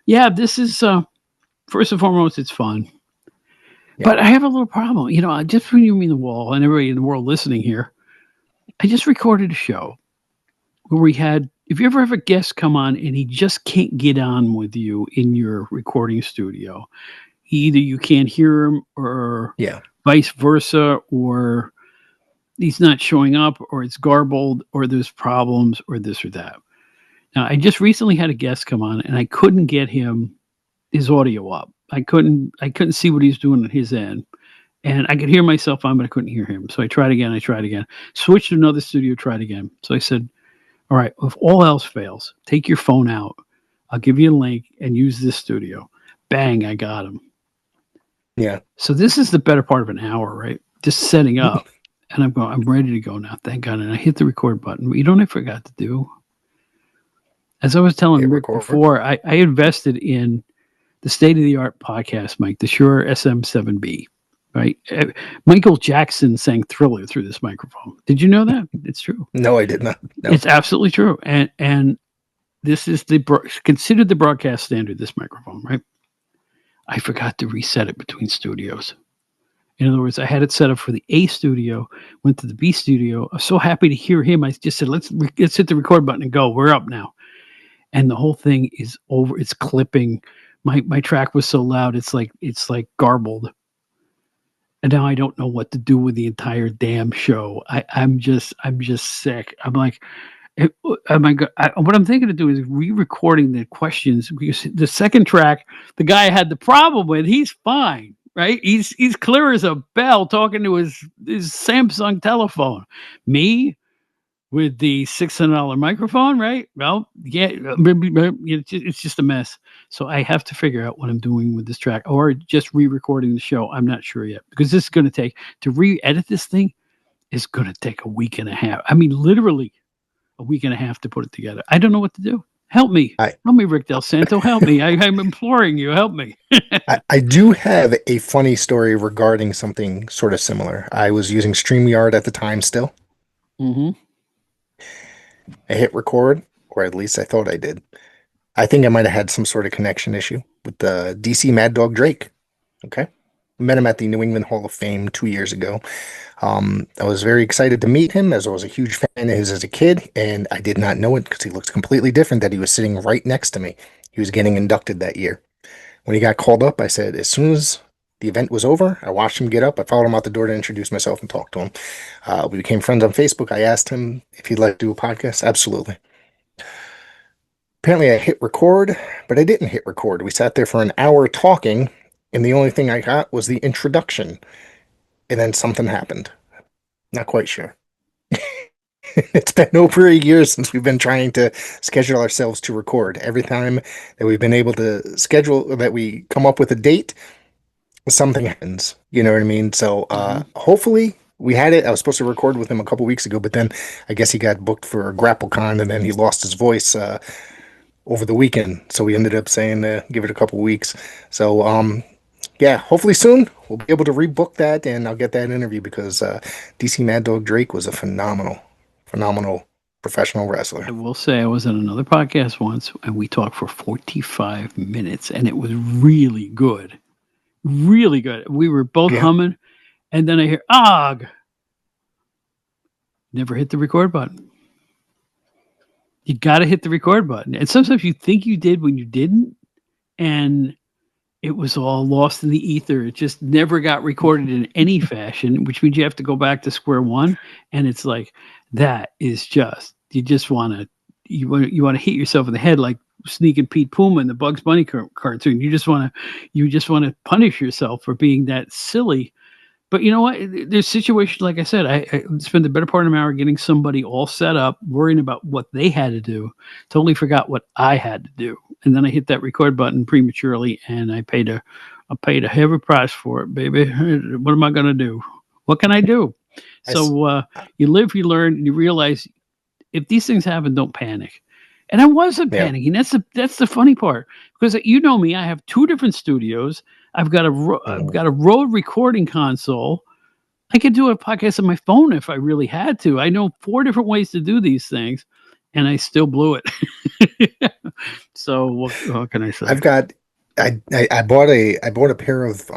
B: yeah, this is first and foremost, it's fun.
A: yeah.
B: But I have a little problem. Just between you and the wall and everybody in the world listening here, I just recorded a show where we had, if you ever have a guest come on and he just can't get on with you in your recording studio, either you can't hear him or
A: Yeah.
B: vice versa, or he's not showing up, or it's garbled, or there's problems, or this or that. Now, I just recently had a guest come on and I couldn't get his audio up. I couldn't see what he's doing at his end. And I could hear myself on, but I couldn't hear him. So I tried again. Switched to another studio, tried again. So I said, all right, if all else fails, take your phone out. I'll give you a link and use this studio. Bang, I got him.
A: Yeah.
B: So this is the better part of an hour, right? Just setting up. And I'm ready to go now. Thank God. And I hit the record button. But you know what I forgot to do? As I was telling Rick before, I invested in the state-of-the-art podcast mic, the Shure SM7B. Right, Michael Jackson sang Thriller through this microphone. Did you know that? It's true.
A: No, I did not. No.
B: It's absolutely true. And this is considered the broadcast standard. This microphone, right? I forgot to reset it between studios. In other words, I had it set up for the A studio, went to the B studio. I was so happy to hear him. I just said, let's hit the record button and go. We're up now. And the whole thing is over. It's clipping. My track was so loud. It's like garbled. And now I don't know what to do with the entire damn show. I'm just sick. I'm like, oh my God. What I'm thinking of doing is re-recording the questions, because the second track, the guy I had the problem with, he's fine, right? He's clear as a bell talking to his Samsung telephone. Me with the $600 microphone, right? Well, yeah, it's just a mess. So I have to figure out what I'm doing with this track, or just re-recording the show. I'm not sure yet, because this is going to re-edit this thing is going to take a week and a half. I mean, literally a week and a half to put it together. I don't know what to do. Help me. Help me, Rick Del Santo. Help me. I'm imploring you. Help me.
A: I do have a funny story regarding something sort of similar. I was using StreamYard at the time still.
B: Mm-hmm.
A: I hit record, or at least I thought I did. I think I might have had some sort of connection issue with the DC Mad Dog Drake. Okay. Met him at the New England Hall of Fame 2 years ago. I was very excited to meet him as I was a huge fan of his as a kid, and I did not know it because he looks completely different that he was sitting right next to me. He was getting inducted that year. When he got called up, I said, as soon as the event was over, I watched him get up. I followed him out the door to introduce myself and talk to him. We became friends on Facebook. I asked him if he'd like to do a podcast. Absolutely. Apparently, I hit record, but I didn't hit record. We sat there for an hour talking, and the only thing I got was the introduction. And then something happened. Not quite sure. It's been over a year since we've been trying to schedule ourselves to record. Every time that we've been able to schedule, that we come up with a date, something happens. You know what I mean? So
B: Hmm.
A: hopefully we had it. I was supposed to record with him a couple weeks ago, but then I guess he got booked for GrappleCon and then he lost his voice over the weekend. So we ended up saying give it a couple weeks. So yeah, hopefully soon we'll be able to rebook that and I'll get that interview because DC Mad Dog Drake was a phenomenal professional
B: I
A: wrestler.
B: will say I was on another podcast once and we talked for 45 minutes and it was really good. Really good. We were both
A: Yeah.
B: humming and then I hear, "Og." Never hit the record button. You got to hit the record button. And sometimes you think you did when you didn't. And it was all lost in the ether. It just never got recorded in any fashion, which means you have to go back to square one. And it's like, that is just, you just want to, you want to hit yourself in the head like sneaking Pete Puma in the Bugs Bunny cartoon. You just want to punish yourself for being that silly. But you know what? There's situations, like I said, I spent the better part of an hour getting somebody all set up, worrying about what they had to do. Totally forgot what I had to do, and then I hit that record button prematurely, and I paid a heavy price for it, baby. What am I gonna do? What can I do?
A: I, s-
B: So you live, you learn, and you realize if these things happen, don't panic. And I wasn't
A: yeah.
B: panicking. That's the funny part because you know me. I have two different studios. I've
A: Mhm.
B: got a Rode recording console. I could do a podcast on my phone if I really had to. I know four different ways to do these things, and I still blew it. So what can I say?
A: I've got I bought a pair of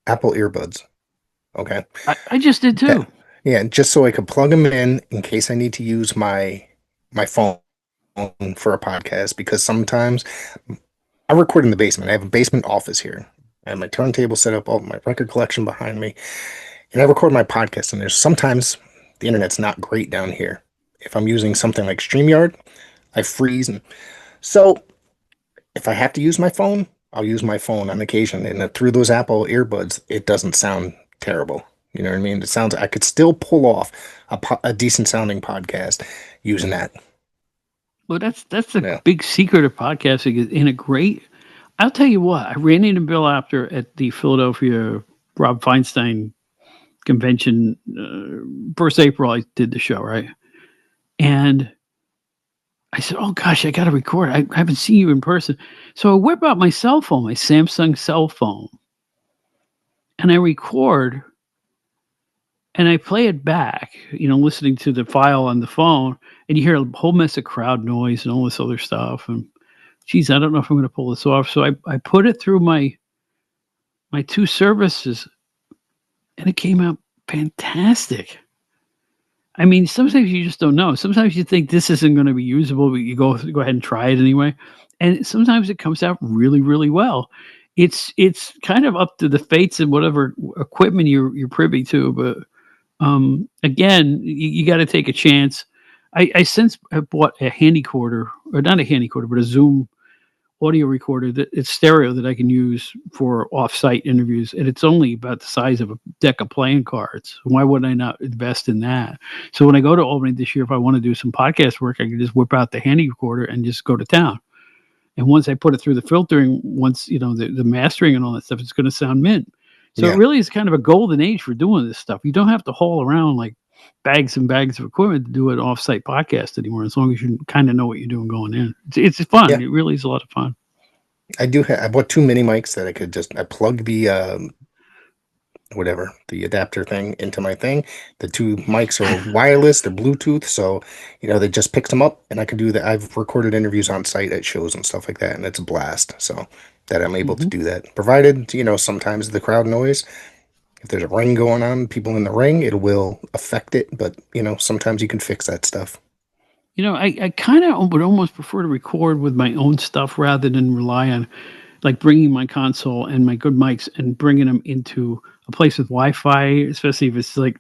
A: Apple earbuds. Okay.
B: I just did too.
A: That yeah, just so I could plug them in case I need to use my phone for a podcast because sometimes I record in the basement. I have a basement office here. I have my turntable set up, all my record collection behind me, and I record my podcast. And there's sometimes the internet's not great down here. If I'm using something like StreamYard, I freeze. And so if I have to use my phone, I'll use my phone on occasion. And through those Apple earbuds, it doesn't sound terrible. You know what I mean? It sounds I could still pull off a decent sounding podcast using that.
B: Well, that's the
A: Yeah.
B: big secret of podcasting. Is in a great. I'll tell you what. I ran into Bill Apter at the Philadelphia Rob Feinstein convention. 1st April, I did the show, right? And I said, "Oh gosh, I got to record. I haven't seen you in person." So I whip out my cell phone, my Samsung cell phone, and I record and I play it back, listening to the file on the phone, and you hear a whole mess of crowd noise and all this other stuff. And geez, I don't know if I'm going to pull this off. So I put it through my two services, and it came out fantastic. I mean, sometimes you just don't know. Sometimes you think this isn't going to be usable, but you go ahead and try it anyway. And sometimes it comes out really, really well. It's kind of up to the fates and whatever equipment you're privy to. But again, you got to take a chance. I since have bought a handy quarter, or not a handy quarter, but a Zoom audio recorder that it's stereo that I can use for off-site interviews, and it's only about the size of a deck of playing cards. Why would I not invest in that? So when I go to Albany this year, if I want to do some podcast work, I can just whip out the handy recorder and just go to town. And once I put it through the filtering, once the mastering and all that stuff, it's going to sound mint. So it
A: Yeah.
B: really is kind of a golden age for doing this stuff. You don't have to haul around like bags and bags of equipment to do an off-site podcast anymore, as long as you kind of know what you're doing going in. It's fun.
A: Yeah.
B: It really is a lot of fun.
A: I bought two mini mics that I plug whatever, the adapter thing into my thing. The two mics are wireless, they're Bluetooth, so they just picks them up and I can do that. I've recorded interviews on site at shows and stuff like that, and it's a blast. So that I'm able to
B: Hmm.
A: do that. Provided, sometimes the crowd noise, if there's a ring going on, people in the ring, it will affect it, but sometimes you can fix that stuff.
B: I kind of would almost prefer to record with my own stuff rather than rely on like bringing my console and my good mics and bringing them into a place with Wi-Fi, especially if it's like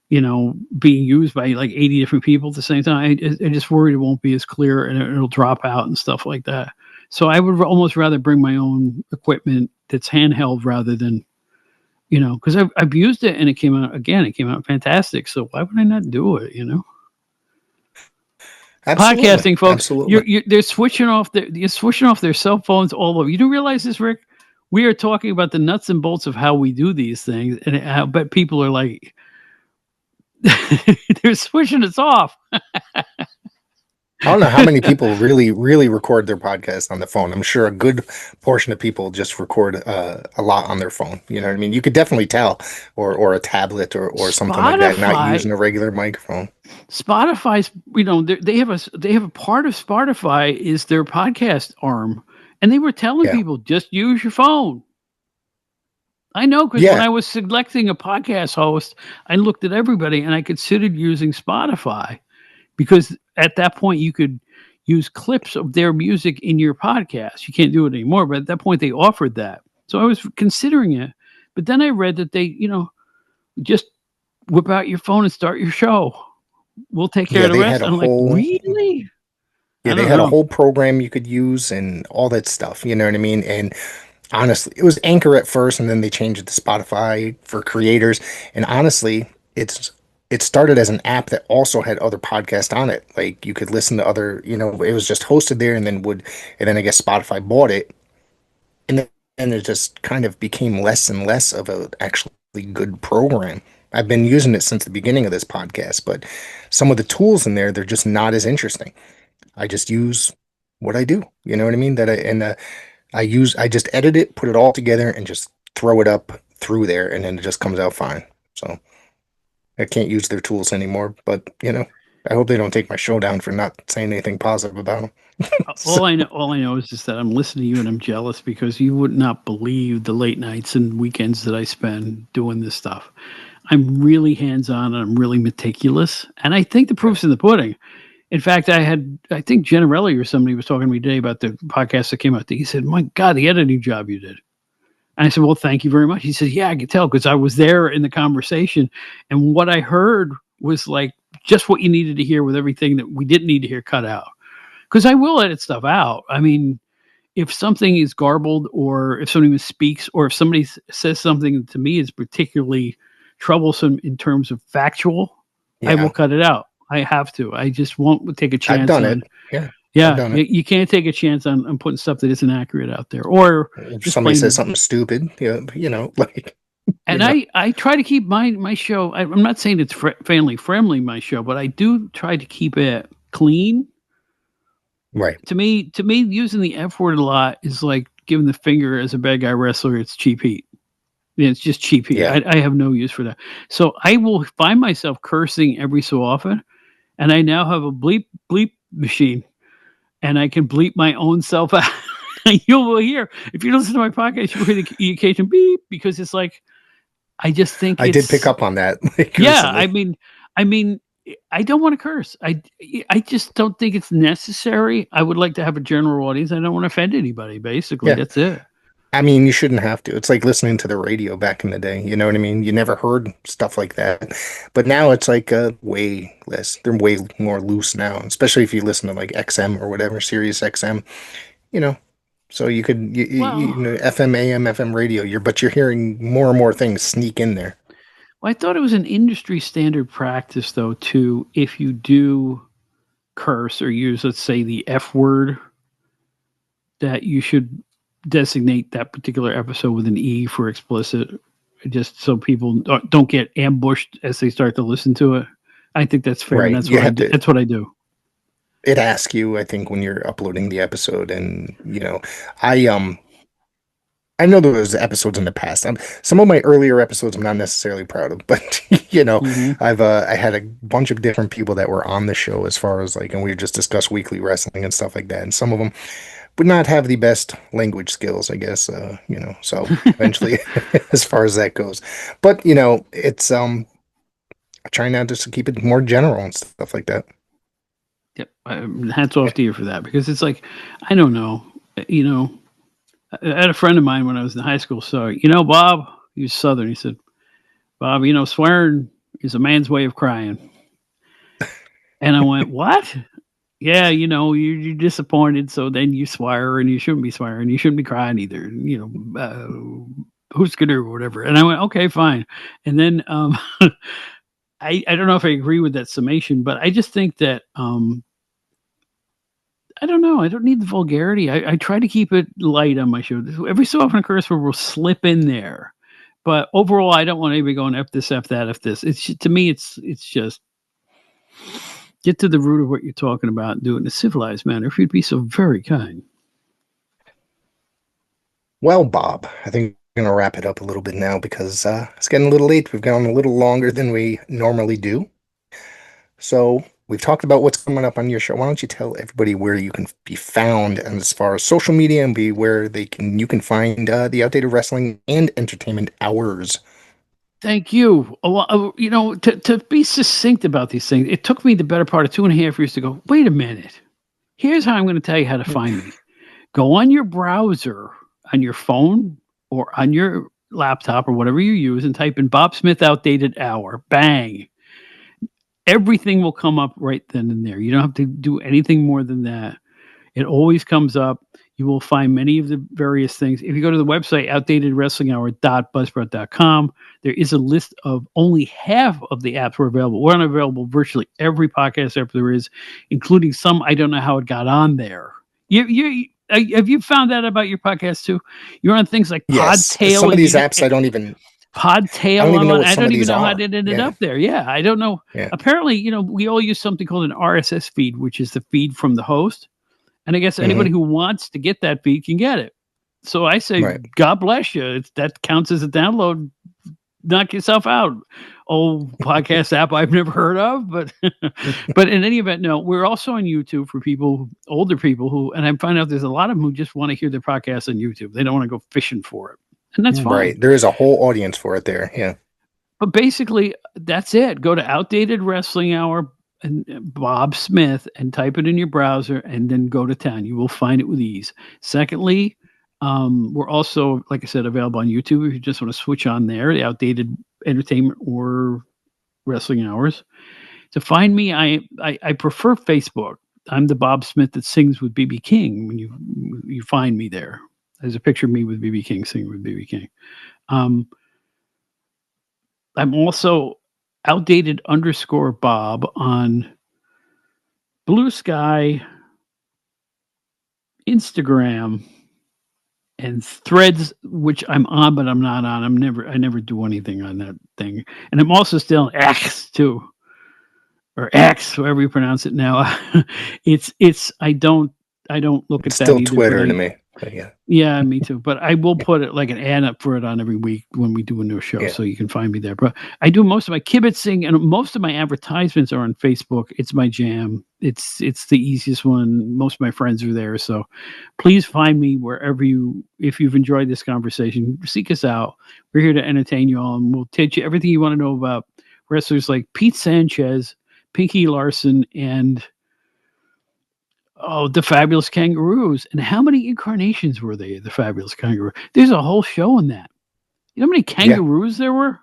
B: being used by like 80 different people at the same time. I just worried it won't be as clear and it'll drop out and stuff like that. So I would almost rather bring my own equipment that's handheld rather than because I've used it and it came out again. It came out fantastic. So why would I not do it?
A: Absolutely.
B: Podcasting, folks,
A: Absolutely.
B: they're switching off you're switching off their cell phones all over. You don't realize this, Rick? We are talking about the nuts and bolts of how we do these things, and I bet people are like, they're switching us off.
A: I don't know how many people really, really record their podcast on the phone. I'm sure a good portion of people just record a lot on their phone. You know what I mean? You could definitely tell, or a tablet or something like that, not
B: Spotify,
A: using a regular microphone.
B: Spotify's, they have a part of Spotify is their podcast arm, and they were telling
A: Yeah,
B: people just use your phone. I know because when
A: yeah,
B: I was selecting a podcast host, I looked at everybody and I considered using Spotify because at that point you could use clips of their music in your podcast. You can't do it anymore, but at that point they offered that. So I was considering it. But then I read that they, just whip out your phone and start your show. We'll take care
A: yeah.
B: of the rest. I'm like, really?
A: Yeah,
B: I
A: they
B: don't
A: had a
B: know.
A: whole program you could use and all that stuff. You know what I mean? And honestly, it was Anchor at first, and then they changed it to Spotify for creators. And honestly, it started as an app that also had other podcasts on it. Like you could listen to other, it was just hosted there, and then I guess Spotify bought it, and then it just kind of became less and less of a actually good program. I've been using it since the beginning of this podcast, but some of the tools in there, they're just not as interesting. I just use what I do. You know what I mean? I just edit it, put it all together, and just throw it up through there, and then it just comes out fine. So I can't use their tools anymore, but I hope they don't take my show down for not saying anything positive about them. So,
B: All I know is just that I'm listening to you and I'm jealous because you would not believe the late nights and weekends that I spend doing this stuff. I'm really hands on and I'm really meticulous, and I think the
A: yeah,
B: proof's in the pudding. In fact, I think Generelli or somebody was talking to me today about the podcast that came out. He said, "My God, the editing job you did." And I said, "Well, thank you very much." He says, "Yeah, I could tell because I was there in the conversation, and what I heard was like just what you needed to hear with everything that we didn't need to hear cut out." Because I will edit stuff out. I mean, if something is garbled, or if somebody speaks, or if somebody says something to me is particularly troublesome in terms of factual, I will
A: yeah,
B: cut it out. I have to. I just won't take a
A: I've
B: chance
A: done it.
B: on.
A: Yeah, I've
B: Yeah,
A: done it.
B: you can't take a chance on putting stuff that isn't accurate out there, or
A: If
B: just
A: somebody says
B: plain.
A: something stupid, like, you
B: And
A: know,
B: I try to keep my show. I'm not saying it's family friendly, my show, but I do try to keep it clean.
A: right.
B: To me, using the F word a lot is like giving the finger as a bad guy wrestler. It's cheap heat. Yeah, it's just cheap heat.
A: Yeah,
B: I have no use for that. So I will find myself cursing every so often, and I now have a bleep machine, and I can bleep my own self out. You will hear if you listen to my podcast, you'll hear the occasion beep because it's like I just think
A: I did pick
B: it's
A: up on that like
B: yeah. I
A: recently.
B: mean, I mean, I don't want to curse. I just don't think it's necessary. I would like to have a general audience. I don't want to offend anybody. Basically,
A: Yeah.
B: that's it.
A: I mean, you shouldn't have to. It's like listening to the radio back in the day. You know what I mean? You never heard stuff like that. But now it's like way less. They're way more loose now, especially if you listen to like XM or whatever, Sirius XM, you know. So you could,
B: Well,
A: FM, AM, FM radio, but you're hearing more and more things sneak in there.
B: I thought it was an industry standard practice, though, to if you do curse or use, let's say, the F word, that you should designate that particular episode with an E for explicit, just so people don't get ambushed as they start to listen to it. I think that's fair, and
A: Right.
B: that's
A: You
B: what I
A: have
B: do.
A: to,
B: That's what I do.
A: it asks you, I think, when you're uploading the episode and, I, um, I know there was episodes in the past. Some of my earlier episodes I'm not necessarily proud of, but
B: Hmm.
A: I had a bunch of different people that were on the show as far as like, and we just discussed weekly wrestling and stuff like that. And some of them would not have the best language skills, I guess. So eventually, as far as that goes, but it's I try now just to keep it more general and stuff like that.
B: Yep. Hats off to you for that because it's like, I don't know, you know, I had a friend of mine when I was in high school. So, Bob, he was Southern. He said, Bob, swearing is a man's way of crying. And I went, what? Yeah, you're disappointed. So then you swear and you shouldn't be swearing. You shouldn't be crying either. Who's going to or whatever. And I went, okay, fine. And then I don't know if I agree with that summation, but I just think that I don't know. I don't need the vulgarity. I try to keep it light on my show. Every so often, a curse word will slip in there, but overall, I don't want anybody going f this, f that, f this. To me, it's just get to the root of what you're talking about and do it in a civilized manner. If you'd be so very kind.
A: Well, Bob, I think we're gonna wrap it up a little bit now because it's getting a little late. We've gone a little longer than we normally do. So we've talked about what's coming up on your show. Why don't you tell everybody where you can be found, and as far as social media, and be where you can find the Outdated Wrestling and Entertainment Hours.
B: Thank you. To be succinct about these things, it took me the better part of 2.5 years to go, wait a minute. Here's how I'm going to tell you how to find me. Go on your browser, on your phone, or on your laptop, or whatever you use, and type in Bob Smith Outdated Hour. Bang. Everything will come up right then and there. You don't have to do anything more than that. It always comes up. You will find many of the various things. If you go to the website, outdatedwrestlinghour.buzzsprout.com, there is a list of only half of the apps we're available. We're unavailable virtually every podcast app there is, including some I don't know how it got on there. Have you found that about your podcast too? You're on things like
A: Yes,
B: Podtail
A: some of
B: and
A: these apps I
B: Podtail.
A: don't even know what
B: I
A: some
B: don't
A: of
B: even
A: these
B: know how
A: are.
B: it ended
A: Yeah,
B: up there. Yeah, I don't know.
A: yeah.
B: Apparently, we all use something called an RSS feed, which is the feed from the host. And I guess
A: Hmm.
B: anybody who wants to get that feed can get it. So I say,
A: Right.
B: God bless you. That counts as a download. Knock yourself out. Oh, podcast app I've never heard of, but but in any event, no. We're also on YouTube for older people and I find out there's a lot of them who just want to hear their podcast on YouTube. They don't want to go fishing for it, and that's fine.
A: Right. There is a whole audience for it there. Yeah.
B: But basically, that's it. Go to Outdated Wrestling Hour and Bob Smith and type it in your browser and then go to town. You will find it with ease. Secondly, we're also, like I said, available on YouTube if you just want to switch on there, the Outdated Entertainment or Wrestling Hours. To find me, I prefer Facebook. I'm the Bob Smith that sings with BB King. When you find me there, there's a picture of me with BB King singing with BB King. Um, I'm also outdated underscore Bob on Bluesky, Instagram, and Threads, which I'm on, but I'm not on. I never do anything on that thing. And I'm also still on X too, or X, however you pronounce it now. I don't look
A: It's
B: at that
A: still
B: either, but
A: Twitter to me. But yeah.
B: yeah, me too. But I will put it like an ad up for it on every week when we do a new show,
A: Yeah.
B: so you can find me there. But I do most of my kibitzing and most of my advertisements are on Facebook. It's my jam. It's the easiest one. Most of my friends are there, so please find me wherever if you've enjoyed this conversation, seek us out. We're here to entertain you all, and we'll teach you everything you want to know about wrestlers like Pete Sanchez, Pinky Larson, and the Fabulous Kangaroos. And how many incarnations were they, the Fabulous Kangaroo? There's a whole show in that. You know how many
A: Yeah.
B: kangaroos there were?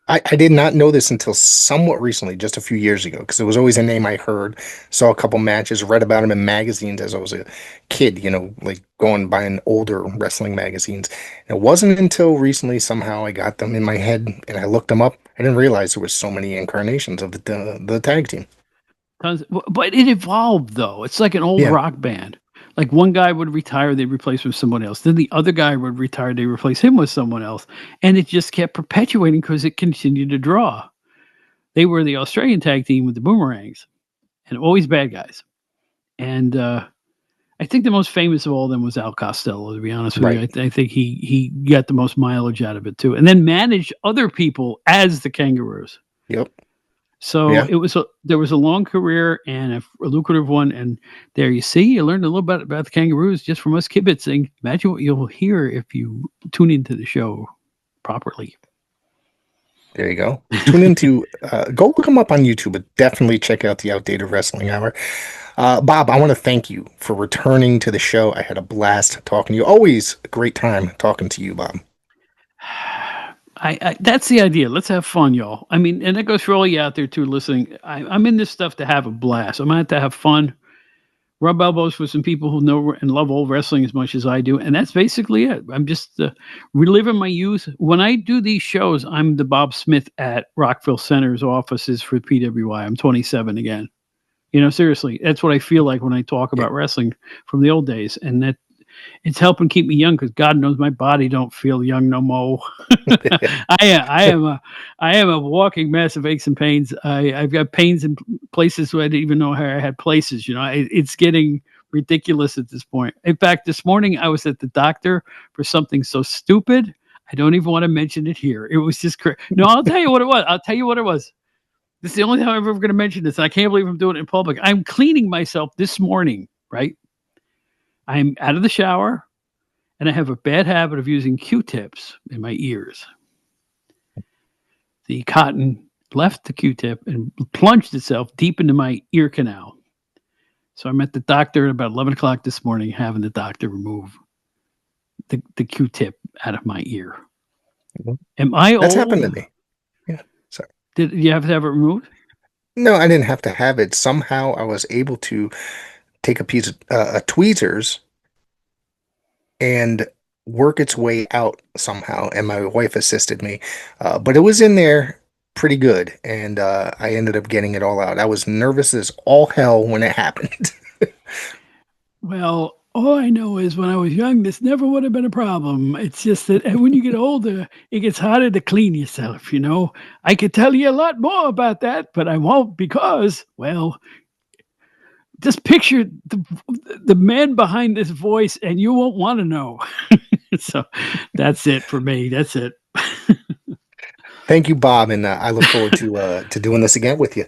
A: I did not know this until somewhat recently, just a few years ago, because it was always a name I heard, saw a couple matches, read about them in magazines as I was a kid, like going buying older wrestling magazines. And it wasn't until recently somehow I got them in my head and I looked them up. I didn't realize there was so many incarnations of the tag team.
B: Tons, but it evolved though. It's like an old
A: Yeah,
B: rock band. Like one guy would retire, they replace with someone else. Then the other guy would retire, they replace him with someone else. And it just kept perpetuating because it continued to draw. They were the Australian tag team with the Boomerangs and always bad guys. And I think the most famous of all of them was Al Costello, to be honest with you.
A: Right.
B: I think he got the most mileage out of it too, and then managed other people as the Kangaroos.
A: Yep.
B: So
A: Yeah.
B: it was there was a long career and a lucrative one, and there you see, you learned a little bit about the Kangaroos just from us kibitzing. Imagine what you'll hear if you tune into the show properly.
A: There you go. Tune into go look them up on YouTube, but definitely check out the Outdated Wrestling Hour. Bob, I want to thank you for returning to the show. I had a blast talking to you. Always a great time talking to you, Bob.
B: I that's the idea. Let's have fun, y'all. I mean, and that goes for all you out there too listening. I'm in this stuff to have a blast. I'm out to have fun, rub elbows with some people who know and love old wrestling as much as I do, and that's basically it. I'm just reliving my youth. When I do these shows, I'm the Bob Smith at Rockville Center's offices for PWI. I'm 27 again. You know, seriously, that's what I feel like when I talk
A: Yeah.
B: about wrestling from the old days, and that it's helping keep me young because God knows my body don't feel young no more. I am a walking mess of aches and pains. I've got pains in places where I didn't even know how I had places. You know, it's getting ridiculous at this point. In fact, this morning I was at the doctor for something so stupid. I don't even want to mention it here. It was just crazy. No, I'll tell you what it was. I'll tell you what it was. This is the only time I'm ever going to mention this. I can't believe I'm doing it in public. I'm cleaning myself this morning, right? I'm out of the shower and I have a bad habit of using Q-tips in my ears. The cotton left the Q-tip and plunged itself deep into my ear canal. So I'm at the doctor at about 11 o'clock this morning having the doctor remove the Q-tip out of my ear.
A: Mhm.
B: Am I
A: That's happened
B: old?
A: to me. Yeah. Sorry.
B: Did you have to have it removed?
A: No, I didn't have to have it. Somehow I was able to take a piece of tweezers and work its way out somehow, and my wife assisted me. But it was in there pretty good, and I ended up getting it all out. I was nervous as all hell when it happened.
B: Well, all I know is when I was young, this never would have been a problem. It's just that when you get older, it gets harder to clean yourself, you know? I could tell you a lot more about that, but I won't because, well, just picture the man behind this voice and you won't want to know. So that's it for me. That's it.
A: Thank you, Bob, and I look forward to doing this again with you.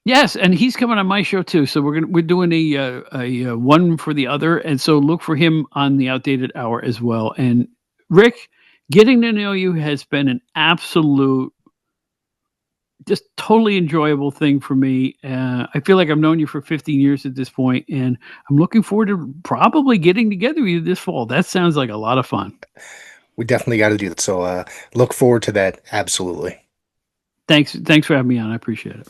B: Yes, and he's coming on my show too. So we're doing a one for the other, and so look for him on the Outdated Hour as well. And Rick, getting to know you has been an absolute, just totally enjoyable thing for me. I feel like I've known you for 15 years at this point, and I'm looking forward to probably getting together with you this fall. That sounds like a lot of fun.
A: We definitely got to do that. So look forward to that. Absolutely.
B: Thanks for having me on. I appreciate it.